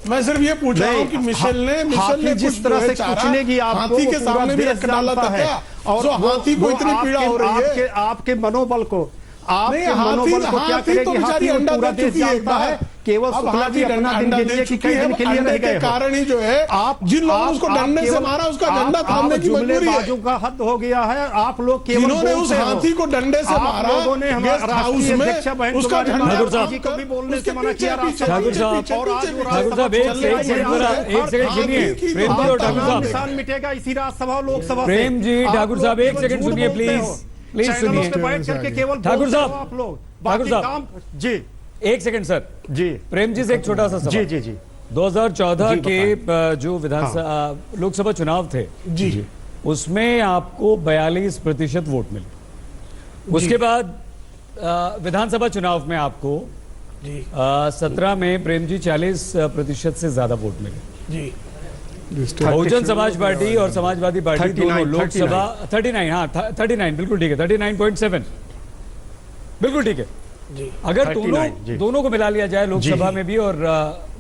[SPEAKER 6] मैं सिर्फ ये पूछ रहा हूँ कि मिशेल ने
[SPEAKER 8] हाथी जिस
[SPEAKER 6] कुछ
[SPEAKER 8] तरह
[SPEAKER 6] जो है
[SPEAKER 8] से
[SPEAKER 6] चारा
[SPEAKER 8] कुचलेगी आपको,
[SPEAKER 6] हाथी के
[SPEAKER 8] वो पूरा
[SPEAKER 6] सामने भी
[SPEAKER 8] देश
[SPEAKER 6] रख डाला
[SPEAKER 8] जानता
[SPEAKER 6] था
[SPEAKER 8] है।
[SPEAKER 6] क्या?
[SPEAKER 8] और
[SPEAKER 6] जो
[SPEAKER 8] वो-
[SPEAKER 6] हाथी को
[SPEAKER 8] वो
[SPEAKER 6] इतनी पीड़ा हो रही है।
[SPEAKER 8] आपके मनोबल को, आपके
[SPEAKER 6] नहीं,
[SPEAKER 8] मनोबल को क्या
[SPEAKER 6] हाथी तो
[SPEAKER 8] करेगी?
[SPEAKER 6] बेचारी
[SPEAKER 8] हाथी
[SPEAKER 6] अंडा
[SPEAKER 8] पूरा
[SPEAKER 6] दे
[SPEAKER 8] देश
[SPEAKER 6] चुकी है एक
[SPEAKER 8] जानता है।
[SPEAKER 6] बार।
[SPEAKER 8] केवल
[SPEAKER 6] अब
[SPEAKER 8] शुक्ला
[SPEAKER 6] हाथी
[SPEAKER 8] जी अपना दिन
[SPEAKER 6] अंडा
[SPEAKER 8] गिनिए
[SPEAKER 6] दे
[SPEAKER 8] कि
[SPEAKER 6] चुकी
[SPEAKER 8] कई
[SPEAKER 6] है।
[SPEAKER 8] दिन के लिए
[SPEAKER 6] अंडे
[SPEAKER 8] रह
[SPEAKER 6] के
[SPEAKER 8] गए हो।
[SPEAKER 6] कारण ही जो है जिन लोगों ने उसको डंडे से मारा उसका झंडा थामने की मजबूरी है।
[SPEAKER 8] बाजू का हद हो गया है। आप लोग केवल
[SPEAKER 6] जिन्होंने उस
[SPEAKER 8] बोलते हो।
[SPEAKER 6] हाथी को डंडे से
[SPEAKER 8] आप
[SPEAKER 6] मारा
[SPEAKER 8] लोगों ने हमारे
[SPEAKER 6] गेस्ट हाउस
[SPEAKER 8] राष्ट्रीय
[SPEAKER 6] में,
[SPEAKER 8] अध्यक्ष बहन
[SPEAKER 6] उसका
[SPEAKER 8] कुमारी
[SPEAKER 6] झंडा
[SPEAKER 8] ठाकुर
[SPEAKER 1] साहब
[SPEAKER 8] जी को भी बोलने से मना
[SPEAKER 6] उसके
[SPEAKER 8] किया
[SPEAKER 6] पीछे-
[SPEAKER 1] ठाकुर साहब,
[SPEAKER 6] पीछे-
[SPEAKER 8] और आज
[SPEAKER 6] पीछे-
[SPEAKER 1] ठाकुर साहब, एक सेकंड सुनिए। प्रेम जी और ठाकुर साहब,
[SPEAKER 8] निशान मिटेगा इसी राज्यसभा और लोकसभा से।
[SPEAKER 1] प्रेम जी,
[SPEAKER 8] आप
[SPEAKER 1] ठाकुर
[SPEAKER 8] लोग
[SPEAKER 1] साहब, एक
[SPEAKER 8] केवल
[SPEAKER 1] सेकंड
[SPEAKER 8] झूठ
[SPEAKER 1] सुनिए,
[SPEAKER 8] बोलते
[SPEAKER 1] प्लीज।
[SPEAKER 8] हो।
[SPEAKER 1] प्लीज
[SPEAKER 8] चैनलों
[SPEAKER 1] सुनिए।
[SPEAKER 8] पे बैठ करके केवल
[SPEAKER 1] ठाकुर
[SPEAKER 8] बोलते हो
[SPEAKER 1] साहब,
[SPEAKER 8] आप लोग।
[SPEAKER 1] ठाकुर
[SPEAKER 8] बाकी
[SPEAKER 1] साहब।
[SPEAKER 8] काम जी
[SPEAKER 1] एक सेकंड सर,
[SPEAKER 8] जी
[SPEAKER 1] प्रेम जी से एक छोटा सा
[SPEAKER 8] जी
[SPEAKER 1] सवाल।
[SPEAKER 8] जी जी
[SPEAKER 1] 2014
[SPEAKER 8] जी,
[SPEAKER 1] के जो विधानसभा लोकसभा चुनाव थे,
[SPEAKER 6] जी
[SPEAKER 1] उसमें आपको 42% वोट मिले। उसके बाद विधानसभा चुनाव में आपको
[SPEAKER 6] जी
[SPEAKER 1] 17 में प्रेम जी 40% से ज्यादा वोट मिले।
[SPEAKER 6] जी
[SPEAKER 1] बहुजन समाज पार्टी और समाजवादी पार्टी
[SPEAKER 8] 39,
[SPEAKER 1] दोनों लोकसभा 39, हाँ 39 बिल्कुल ठीक है, 39.7 बिल्कुल ठीक है।
[SPEAKER 6] जी
[SPEAKER 1] अगर
[SPEAKER 8] 39, जी।
[SPEAKER 1] दोनों को मिला लिया जाए लोकसभा
[SPEAKER 8] जी।
[SPEAKER 1] में भी और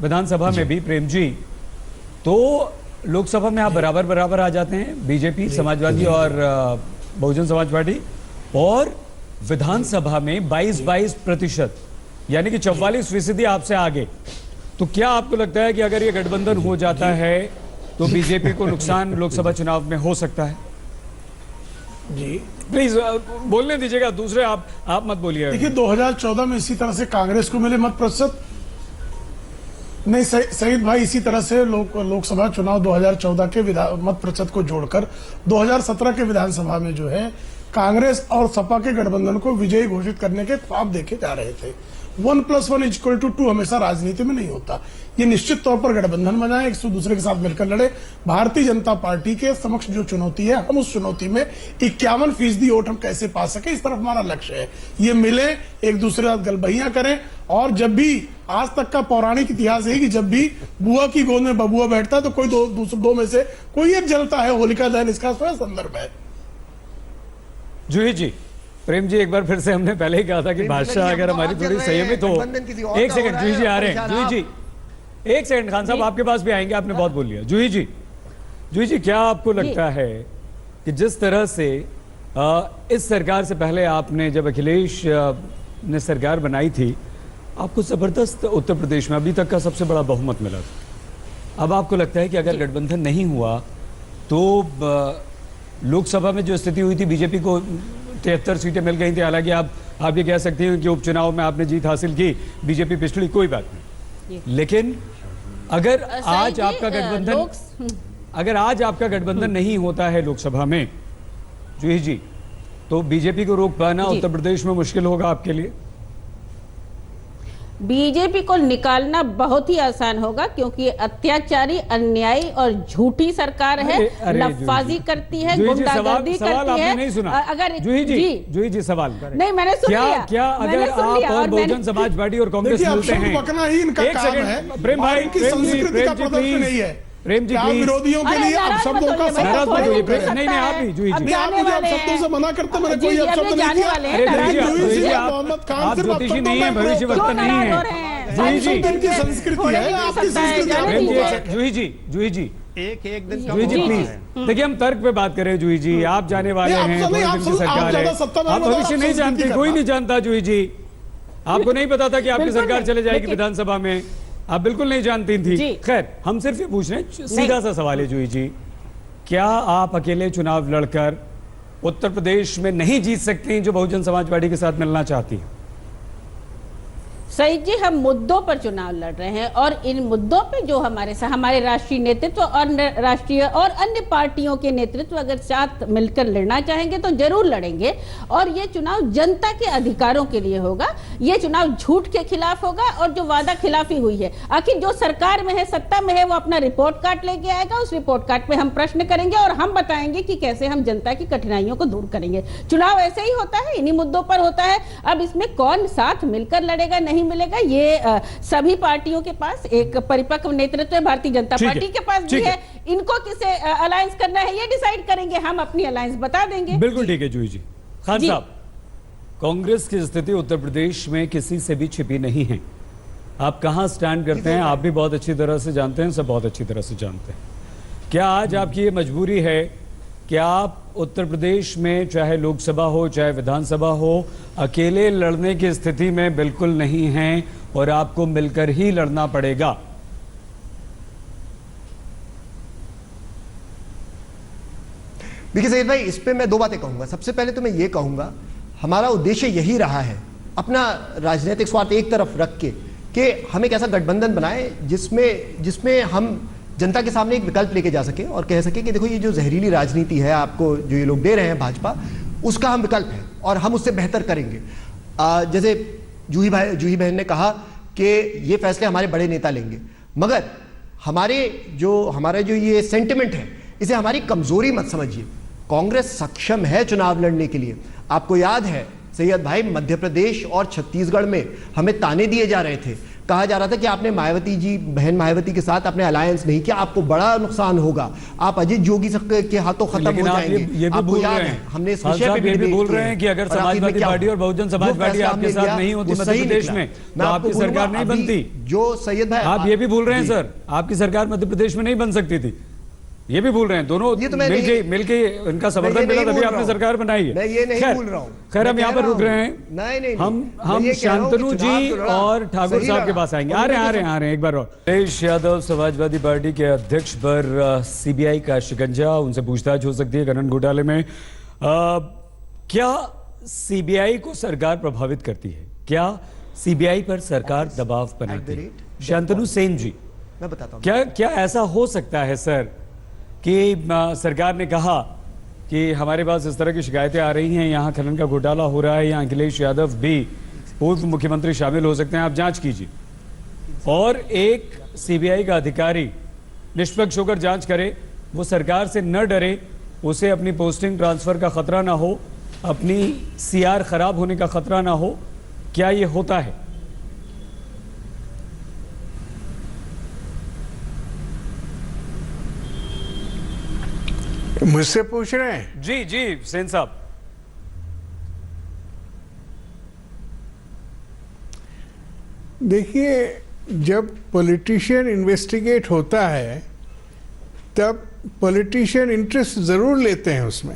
[SPEAKER 1] विधानसभा में भी प्रेम जी, तो लोकसभा में आप बराबर बराबर आ जाते हैं, बीजेपी समाजवादी और बहुजन समाज पार्टी, और विधानसभा में 22% यानी कि 44% आपसे आगे। तो क्या आपको लगता है कि अगर ये गठबंधन हो जाता है तो बीजेपी को नुकसान लोकसभा चुनाव में हो सकता है?
[SPEAKER 6] जी
[SPEAKER 1] प्लीज बोलने दीजिएगा, दूसरे आप मत बोलिए।
[SPEAKER 6] देखिए 2014 में इसी तरह से कांग्रेस को मिले मत प्रतिशत नहीं, सईद भाई, इसी तरह से लोकसभा चुनाव 2014 के मत प्रतिशत को जोड़कर 2017 के विधानसभा में जो है कांग्रेस और सपा के गठबंधन को विजयी घोषित करने के ख्वाब देखे जा रहे थे। 1+1=2 हमेशा राजनीति में नहीं होता। ये निश्चित तौर पर गठबंधन बनाए, एक दूसरे के साथ मिलकर लड़े। भारतीय जनता पार्टी के समक्ष जो चुनौती है, हम उस चुनौती में 51% वोट हम कैसे पा सके, इस तरफ हमारा लक्ष्य है। ये मिले, एक दूसरे के साथ गलबहियां करें, और जब भी आज तक का पौराणिक इतिहास है कि जब भी बुआ की गोद में बबुआ बैठता है तो कोई दो में से कोई एक जलता है। होलिका दहन इसका संदर्भ है।
[SPEAKER 1] जूही जी, प्रेम जी, एक बार फिर से हमने पहले ही कहा था कि बादशाह अगर हमारी थोड़ी संयमित हो। एक सेकंड, जूही जी आ रहे हैं। जूही जी एक सेकंड, खान साहब आपके पास भी आएंगे, आपने बहुत बोल लिया। जूही जी, क्या आपको लगता है कि जिस तरह से इस सरकार से पहले आपने जब अखिलेश ने सरकार बनाई थी, आपको जबरदस्त उत्तर प्रदेश में अभी तक का सबसे बड़ा बहुमत मिला था। अब आपको लगता है कि अगर गठबंधन नहीं हुआ तो लोकसभा में जो स्थिति हुई थी, बीजेपी को 73 सीटें मिल गई थी। हालांकि आप ये कह सकते हैं कि उपचुनाव में आपने जीत हासिल की, बीजेपी पिछड़ी, कोई बात नहीं। लेकिन अगर आज आपका गठबंधन नहीं होता है लोकसभा में, जूही जी, तो बीजेपी को रोक पाना उत्तर प्रदेश में मुश्किल होगा आपके लिए?
[SPEAKER 5] बीजेपी को निकालना बहुत ही आसान होगा, क्योंकि अत्याचारी, अन्यायी और झूठी सरकार है। नफाजी करती है, गुंडागर्दी करती है।
[SPEAKER 1] नहीं सुना
[SPEAKER 5] अगर
[SPEAKER 1] जूही जी सवाल
[SPEAKER 5] नहीं, मैंने सुन लिया।
[SPEAKER 1] क्या अगर आप और बहुजन समाज पार्टी और कांग्रेस मिलते हैं,
[SPEAKER 6] बकना ही इनका काम है।
[SPEAKER 1] प्रेम भाई,
[SPEAKER 6] की संस्कृति का प्रदर्शन नहीं है।
[SPEAKER 1] प्रेम जी
[SPEAKER 6] प्लीज, विरोधियों के लिए अब शब्दों का
[SPEAKER 1] नहीं, आप भी जूही जी,
[SPEAKER 6] आप मुझे अब शब्दों से मना करते, मैंने कोई शब्द नहीं किया।
[SPEAKER 1] आप ज्योतिषी नहीं है, भविष्यवक्ता नहीं है। जूही जी,
[SPEAKER 6] इनकी संस्कृति है, आपकी संस्कृति।
[SPEAKER 1] जूही जी
[SPEAKER 8] एक दिन
[SPEAKER 1] जूही जी प्लीज देखिए, हम तर्क पे बात कर रहे हैं। जूही जी, आप जाने वाले हैं, की सरकार है, आप भविष्य नहीं जानते, कोई नहीं जानता। जूही जी, आपको नहीं पता था कि आपकी सरकार चले जाएगी विधानसभा में, आप बिल्कुल नहीं जानती थी। खैर, हम सिर्फ ये पूछ रहे हैं, सीधा सा सवाल है जूही जी, क्या आप अकेले चुनाव लड़कर उत्तर प्रदेश में नहीं जीत सकती जो बहुजन समाज पार्टी के साथ मिलना चाहती है?
[SPEAKER 5] सईद जी, हम मुद्दों पर चुनाव लड़ रहे हैं, और इन मुद्दों पे जो हमारे राष्ट्रीय नेतृत्व और राष्ट्रीय और अन्य पार्टियों के नेतृत्व अगर साथ मिलकर लड़ना चाहेंगे तो जरूर लड़ेंगे। और ये चुनाव जनता के अधिकारों के लिए होगा, ये चुनाव झूठ के खिलाफ होगा। और जो वादा खिलाफी हुई है, आखिर जो सरकार में है, सत्ता में है, वो अपना रिपोर्ट कार्ड लेके आएगा। उस रिपोर्ट कार्ड पे हम प्रश्न करेंगे और हम बताएंगे कि कैसे हम जनता की कठिनाइयों को दूर करेंगे। चुनाव ऐसे ही होता है, इन्हीं मुद्दों पर होता है। अब इसमें कौन साथ मिलकर लड़ेगा, नहीं मिलेगा, ये सभी पार्टियों के पास एक परिपक्व नेतृत्व है। भारतीय जनता पार्टी के पास भी है। इनको किसे अलायंस करना है ये डिसाइड करेंगे, हम अपनी अलायंस बता देंगे।
[SPEAKER 1] बिल्कुल ठीक है जूही जी। खान साहब, कांग्रेस की स्थिति उत्तर प्रदेश में किसी से भी छिपी नहीं है। आप कहां स्टैंड करते हैं आप भी बहुत अच्छी तरह से जानते हैं, सब बहुत अच्छी तरह से जानते हैं। क्या आज आपकी ये मजबूरी है कि आप उत्तर प्रदेश में चाहे लोकसभा हो चाहे विधानसभा हो अकेले लड़ने की स्थिति में बिल्कुल नहीं हैं और आपको मिलकर ही लड़ना पड़ेगा?
[SPEAKER 7] देखिए सैयद भाई, इस पे मैं दो बातें कहूंगा। सबसे पहले तो मैं ये कहूंगा, हमारा उद्देश्य यही रहा है, अपना राजनीतिक स्वार्थ एक तरफ रख के, कि हम एक ऐसा गठबंधन बनाए जिसमें हम जनता के सामने एक विकल्प लेके जा सके और कह सके कि देखो ये जो जहरीली राजनीति है आपको जो ये लोग दे रहे हैं भाजपा, उसका हम विकल्प है और हम उससे बेहतर करेंगे। जैसे जूही बहन ने कहा कि ये फैसले हमारे बड़े नेता लेंगे, मगर हमारा जो ये सेंटिमेंट है इसे हमारी कमजोरी मत समझिए। कांग्रेस सक्षम है चुनाव लड़ने के लिए। आपको याद है सैयद भाई, मध्य प्रदेश और छत्तीसगढ़ में हमें ताने दिए जा रहे थे, कहा जा रहा था कि आपने बहन मायावती के साथ आपने अलायंस नहीं किया, आपको बड़ा नुकसान होगा, आप अजीत जोगी के हाथों खत्म हो जाएंगे।
[SPEAKER 1] ये भी भूल रहे हैं, हमने इस विषय पे भी बोल रहे हैं कि अगर समाजवादी पार्टी और बहुजन समाज पार्टी आपके साथ नहीं होती मध्य प्रदेश में तो आपकी सरकार नहीं बनती।
[SPEAKER 7] जो सैयद भाई,
[SPEAKER 1] आप ये भी भूल रहे हैं सर, आपकी सरकार मध्य प्रदेश में नहीं बन सकती थी, ये भी भूल रहे हैं। दोनों मिलके इनका समर्थन मिला तभी आपने सरकार बनाई है।
[SPEAKER 7] मैं ये नहीं भूल रहा हूं।
[SPEAKER 1] खैर हम यहाँ पर रुक रहे हैं।
[SPEAKER 7] नहीं,
[SPEAKER 1] हम शांतनु जी और ठाकुर साहब के पास आएंगे। आ रहे हैं एक बार और। अखिलेश यादव समाजवादी पार्टी के अध्यक्ष पर सीबीआई का शिकंजा, उनसे पूछताछ हो सकती है खनन घोटाले में। क्या सीबीआई को सरकार प्रभावित करती है? क्या सीबीआई पर सरकार दबाव बनाती है? शांतनु सेन जी,
[SPEAKER 7] मैं बताता हूं।
[SPEAKER 1] क्या ऐसा हो सकता है सर कि सरकार ने कहा कि हमारे पास इस तरह की शिकायतें आ रही हैं, यहाँ खनन का घोटाला हो रहा है, यहाँ अखिलेश यादव भी पूर्व मुख्यमंत्री शामिल हो सकते हैं, आप जांच कीजिए, और एक सीबीआई का अधिकारी निष्पक्ष होकर जांच करे, वो सरकार से न डरे, उसे अपनी पोस्टिंग ट्रांसफर का खतरा ना हो, अपनी सीआर खराब होने का खतरा ना हो? क्या ये होता है?
[SPEAKER 9] मुझसे पूछ रहे हैं?
[SPEAKER 1] जी सेन साहब।
[SPEAKER 9] देखिए, जब पॉलिटिशियन इन्वेस्टिगेट होता है तब पॉलिटिशियन इंटरेस्ट जरूर लेते हैं उसमें।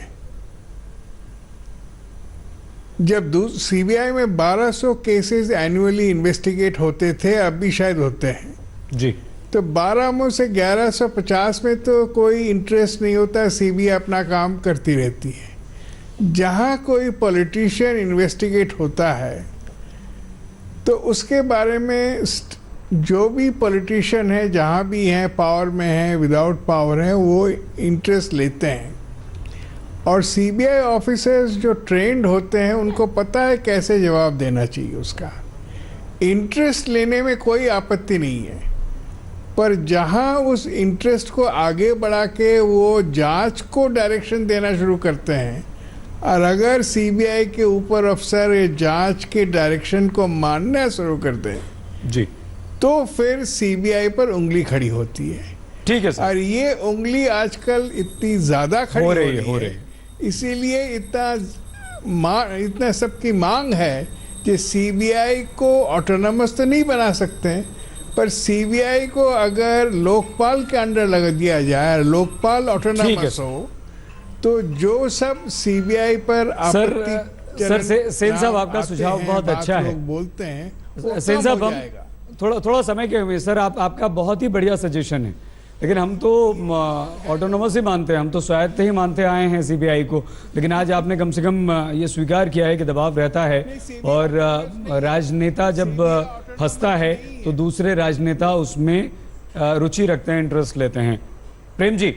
[SPEAKER 9] जब सीबीआई में 1200 केसेस एनुअली इन्वेस्टिगेट होते थे, अब भी शायद होते हैं
[SPEAKER 1] जी,
[SPEAKER 9] तो 12 में से 1150 में तो कोई इंटरेस्ट नहीं होता, सीबीआई अपना काम करती रहती है। जहां कोई पॉलिटिशियन इन्वेस्टिगेट होता है तो उसके बारे में जो भी पॉलिटिशियन है, जहां भी हैं, पावर में है, विदाउट पावर है, वो इंटरेस्ट लेते हैं। और सीबीआई ऑफिसर्स जो ट्रेंड होते हैं उनको पता है कैसे जवाब देना चाहिए उसका। इंटरेस्ट लेने में कोई आपत्ति नहीं है, पर जहां उस इंटरेस्ट को आगे बढ़ा के वो जांच को डायरेक्शन देना शुरू करते हैं, और अगर सीबीआई के ऊपर अफसर ये जांच के डायरेक्शन को मानना शुरू कर दें
[SPEAKER 1] जी, तो
[SPEAKER 9] फिर सीबीआई पर उंगली खड़ी होती है।
[SPEAKER 1] ठीक है सर।
[SPEAKER 9] और ये उंगली आजकल इतनी ज्यादा खड़ी हो रही है, इसीलिए इतना सबकी मांग है कि सीबीआई को ऑटोनमस तो नहीं बना सकते, पर सीबीआई को अगर लोकपाल के अंडर लगा दिया जाए, लोकपाल ऑटोनमस हो, तो जो सब सीबीआई पर
[SPEAKER 1] सर सेन साहब आपका सुझाव बहुत अच्छा है,
[SPEAKER 9] बोलते हैं
[SPEAKER 1] सेन साहब। हम थोड़ा समय के हुए सर, आपका बहुत ही बढ़िया सजेशन है, लेकिन हम तो ऑटोनोमस ही मानते हैं, हम तो स्वायत्त ही मानते आए हैं सीबीआई को, लेकिन आज आपने कम से कम ये स्वीकार किया है कि दबाव रहता है, और राजनेता जब फंसता है तो दूसरे राजनेता उसमें रुचि रखते हैं, इंटरेस्ट लेते हैं। प्रेम जी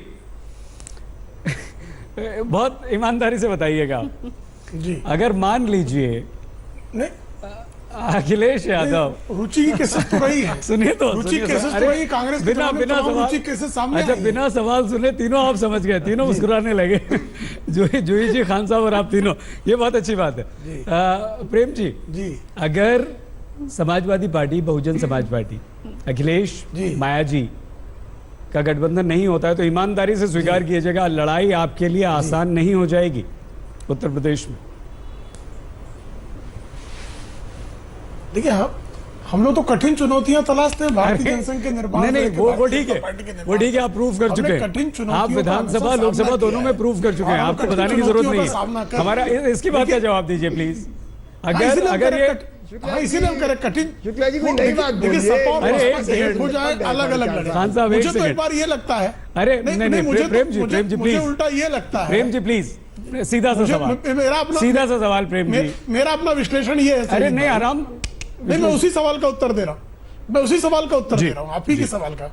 [SPEAKER 1] बहुत ईमानदारी से बताइएगा
[SPEAKER 6] जी,
[SPEAKER 1] अगर मान लीजिए अखिलेश यादव
[SPEAKER 6] रुचि की केसेस तो रही है,
[SPEAKER 1] सुनिए तो
[SPEAKER 6] रुचि केसेस तो रही, कांग्रेस
[SPEAKER 1] बिना सवाल, रुचि केसेस सामने अच्छा बिना सवाल सुने तीनों आप समझ गए, तीनों मुस्कुराने लगे जूही जी, खान साहब और आप तीनों, ये बहुत अच्छी बात है। प्रेम जी, अगर समाजवादी पार्टी, बहुजन समाज पार्टी, अखिलेश माया जी का गठबंधन नहीं होता है तो ईमानदारी से स्वीकार कीजिएगा, लड़ाई आपके लिए आसान नहीं हो जाएगी उत्तर प्रदेश में।
[SPEAKER 6] देखिए हम लोग तो कठिन चुनौतियां तलाशते हैं भारतीय
[SPEAKER 1] अरे,
[SPEAKER 6] जनसंघ के निर्माण
[SPEAKER 1] नहीं
[SPEAKER 6] से
[SPEAKER 1] नहीं
[SPEAKER 6] लेकर
[SPEAKER 1] वो
[SPEAKER 6] भारतीय
[SPEAKER 1] ठीक है,
[SPEAKER 6] जनता पार्टी के निर्माण
[SPEAKER 1] वो ठीक है,
[SPEAKER 6] तक।
[SPEAKER 1] आप प्रूव कर
[SPEAKER 6] हमने
[SPEAKER 1] चुके
[SPEAKER 6] कठिन
[SPEAKER 1] हैं।
[SPEAKER 6] चुनौतियों
[SPEAKER 1] आप
[SPEAKER 6] का
[SPEAKER 1] विधानसभा
[SPEAKER 6] हमेशा
[SPEAKER 1] लोकसभा
[SPEAKER 6] सामना
[SPEAKER 1] दोनों
[SPEAKER 6] किया
[SPEAKER 1] में
[SPEAKER 6] है।
[SPEAKER 1] प्रूव कर चुके हैं,
[SPEAKER 6] और
[SPEAKER 1] आपको
[SPEAKER 6] कठिन
[SPEAKER 1] बताने की जरूरत
[SPEAKER 6] चुनौतियों
[SPEAKER 1] नहीं
[SPEAKER 6] का सामना
[SPEAKER 1] है।
[SPEAKER 6] कर-
[SPEAKER 1] हमारा इसकी बात का जवाब दीजिए प्लीज। अगर
[SPEAKER 6] इसीलिए हम कह रहे कठिन
[SPEAKER 7] शुक्ला जी, कोई नई बात
[SPEAKER 6] देखिए
[SPEAKER 7] बोलिए।
[SPEAKER 6] सपा और
[SPEAKER 1] अरे, एक
[SPEAKER 6] बसपा
[SPEAKER 1] सेकंड।
[SPEAKER 6] एक हो जाए अलग अलग लड़े।
[SPEAKER 1] खान साहब, एक
[SPEAKER 6] मुझे तो
[SPEAKER 1] सेकंड।
[SPEAKER 6] एक बार ये लगता है
[SPEAKER 1] अरे, नहीं,
[SPEAKER 6] मुझे
[SPEAKER 1] प्रेम जी, प्रेम जी,
[SPEAKER 6] मुझे
[SPEAKER 1] प्लीज।
[SPEAKER 6] उल्टा ये लगता है
[SPEAKER 1] प्रेम जी प्लीज, सीधा सा सवाल,
[SPEAKER 6] मेरा अपना
[SPEAKER 1] सीधा सा सवाल प्रेम जी।
[SPEAKER 6] मेरा अपना विश्लेषण ये है।
[SPEAKER 1] अरे नहीं, आराम।
[SPEAKER 6] नहीं, मैं उसी सवाल का उत्तर दे रहा हूँ। मैं उसी सवाल का उत्तर
[SPEAKER 1] जी,
[SPEAKER 6] दे रहा हूँ, आप ही के सवाल का।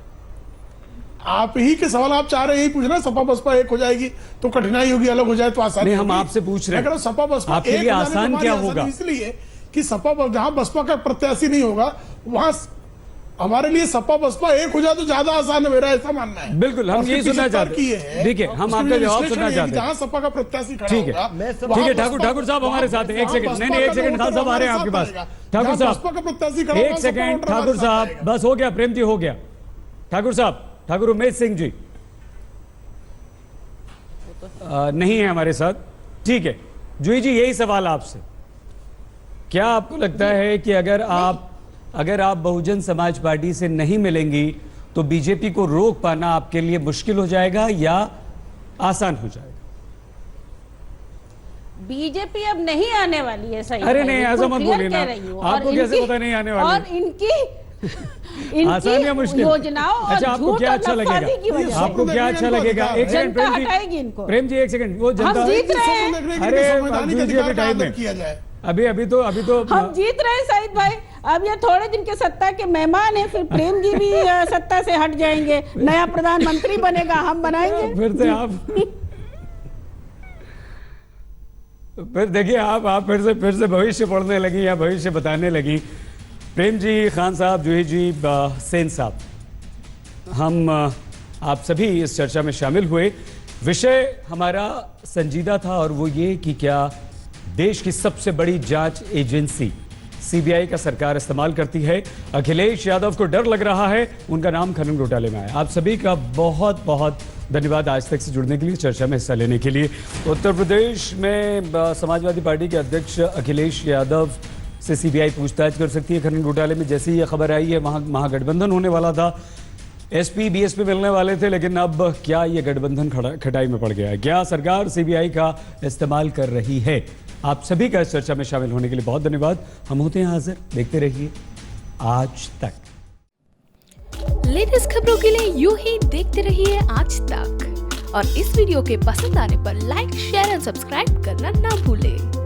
[SPEAKER 6] आप ही के सवाल आप चाह रहे हैं, यही पूछना सपा बसपा एक हो जाएगी तो कठिनाई होगी, अलग हो जाए तो आसानी
[SPEAKER 1] नहीं, हम
[SPEAKER 6] होगी।
[SPEAKER 1] आपसे पूछ रहे हैं।
[SPEAKER 6] मैं कह रहा हूं, सपा बसपा
[SPEAKER 1] आपके
[SPEAKER 6] एक
[SPEAKER 1] लिए
[SPEAKER 6] हो जाने
[SPEAKER 1] आसान
[SPEAKER 6] में
[SPEAKER 1] क्या
[SPEAKER 6] हमारी
[SPEAKER 1] होगा?
[SPEAKER 6] आसानी इसलिए कि जहां बसपा का प्रत्याशी नहीं होगा वहां हमारे लिए सपा बसपा एक हो जाए तो ज्यादा आसान है, मेरा ऐसा मानना है।
[SPEAKER 1] बिल्कुल, हम
[SPEAKER 6] और
[SPEAKER 1] यही
[SPEAKER 6] उसके
[SPEAKER 1] सुनना
[SPEAKER 6] पीछे
[SPEAKER 1] चाहते
[SPEAKER 6] तर्क ये है।
[SPEAKER 1] देखिए, हम
[SPEAKER 6] उसके
[SPEAKER 1] आपका
[SPEAKER 6] पीछे
[SPEAKER 1] जवाब
[SPEAKER 6] विश्लेषण
[SPEAKER 1] सुनना
[SPEAKER 6] ये है कि
[SPEAKER 1] चाहते हैं।
[SPEAKER 6] जहां सपा का प्रत्याशी खड़ा
[SPEAKER 1] ठीक है,
[SPEAKER 6] होगा,
[SPEAKER 1] ठीक है,
[SPEAKER 6] वहां
[SPEAKER 1] ठाकुर साहब हमारे साथ हैं। एक सेकंड, नहीं, एक सेकंड, खान साहब आ रहे हैं आपके पास। ठाकुर
[SPEAKER 6] बसपा का
[SPEAKER 1] साहब,
[SPEAKER 6] प्रत्याशी खड़ा
[SPEAKER 1] एक
[SPEAKER 6] होगा, सपा
[SPEAKER 1] सेकंड,
[SPEAKER 6] वोटर
[SPEAKER 1] ठाकुर
[SPEAKER 6] हमारे साथ
[SPEAKER 1] साहब,
[SPEAKER 6] आएगा।
[SPEAKER 1] बस हो गया, प्रेम जी हो गया। ठाकुर साहब, ठाकुर उमेश सिंह जी नहीं है हमारे साथ, ठीक है। जूही जी, यही सवाल आपसे, क्या आपको लगता है कि अगर आप बहुजन समाज पार्टी से नहीं मिलेंगी तो बीजेपी को रोक पाना आपके लिए मुश्किल हो जाएगा या आसान हो जाएगा?
[SPEAKER 5] बीजेपी अब नहीं आने वाली है, सही
[SPEAKER 1] अरे
[SPEAKER 5] है,
[SPEAKER 1] नहीं,
[SPEAKER 5] बिल्कुल
[SPEAKER 1] ऐसा मत
[SPEAKER 5] clear
[SPEAKER 1] बोलिए ना।
[SPEAKER 5] कह रही हूँ।
[SPEAKER 1] आपको
[SPEAKER 5] और
[SPEAKER 1] कैसे
[SPEAKER 5] इनकी-
[SPEAKER 1] पता नहीं आने वाली
[SPEAKER 5] और
[SPEAKER 1] है?
[SPEAKER 5] इनकी
[SPEAKER 1] आसान या मुश्किल?
[SPEAKER 5] योजनाओं और
[SPEAKER 1] अच्छा, आपको
[SPEAKER 5] झूठ
[SPEAKER 1] क्या
[SPEAKER 5] और
[SPEAKER 1] अच्छा लगेगा?
[SPEAKER 5] लफाजी की वजह से।
[SPEAKER 1] आपको क्या अच्छा लगेगा? एक सेकंड,
[SPEAKER 5] जनता
[SPEAKER 1] प्रेम
[SPEAKER 5] हटाएगी
[SPEAKER 1] जी,
[SPEAKER 5] इनको।
[SPEAKER 1] प्रेम जी एक सेकंड, वो
[SPEAKER 5] हम
[SPEAKER 1] जनता
[SPEAKER 5] जीत रहे हैं।
[SPEAKER 1] अरे,
[SPEAKER 6] संवैधानिक
[SPEAKER 1] जूही जी,
[SPEAKER 6] अधिकार
[SPEAKER 1] अभी
[SPEAKER 6] का
[SPEAKER 1] टाइम
[SPEAKER 6] आदर
[SPEAKER 1] है।
[SPEAKER 6] किया जाए।
[SPEAKER 1] अभी तो
[SPEAKER 5] हम जीत रहे हैं शाहिद भाई। अब ये थोड़े दिन के सत्ता के मेहमान हैं, फिर प्रेम जी भी सत्ता से हट जाएंगे, नया प्रधानमंत्री बनेगा, हम बनाएंगे।
[SPEAKER 1] फिर से आप फिर देखिए, आप फिर से भविष्य पढ़ने लगी या भविष्य बताने लगी। प्रेम जी, खान साहब, जूही जी, सेन साहब, हम आप सभी इस चर्चा में शामिल हुए। विषय हमारा संजीदा था और वो ये कि क्या देश की सबसे बड़ी जांच एजेंसी सीबीआई का सरकार इस्तेमाल करती है। अखिलेश यादव को डर लग रहा है, उनका नाम खनन घोटाले में आया। आप सभी का बहुत बहुत धन्यवाद आज तक से जुड़ने के लिए, चर्चा में हिस्सा लेने के लिए। उत्तर प्रदेश में समाजवादी पार्टी के अध्यक्ष अखिलेश यादव से सीबीआई पूछताछ कर सकती है खनन घोटाले में। जैसे ही यह खबर आई है, वहां महागठबंधन होने वाला था, एसपी बीएसपी मिलने वाले थे, लेकिन अब क्या ये गठबंधन खटाई में पड़ गया है? क्या सरकार सीबीआई का इस्तेमाल कर रही है? आप सभी का इस चर्चा में शामिल होने के लिए बहुत धन्यवाद। हम होते हैं हाजिर, देखते रहिए आज तक।
[SPEAKER 10] लेटेस्ट खबरों के लिए यूं ही देखते रहिए आज तक, और इस वीडियो के पसंद आने पर लाइक, शेयर एंड सब्सक्राइब करना ना भूलें।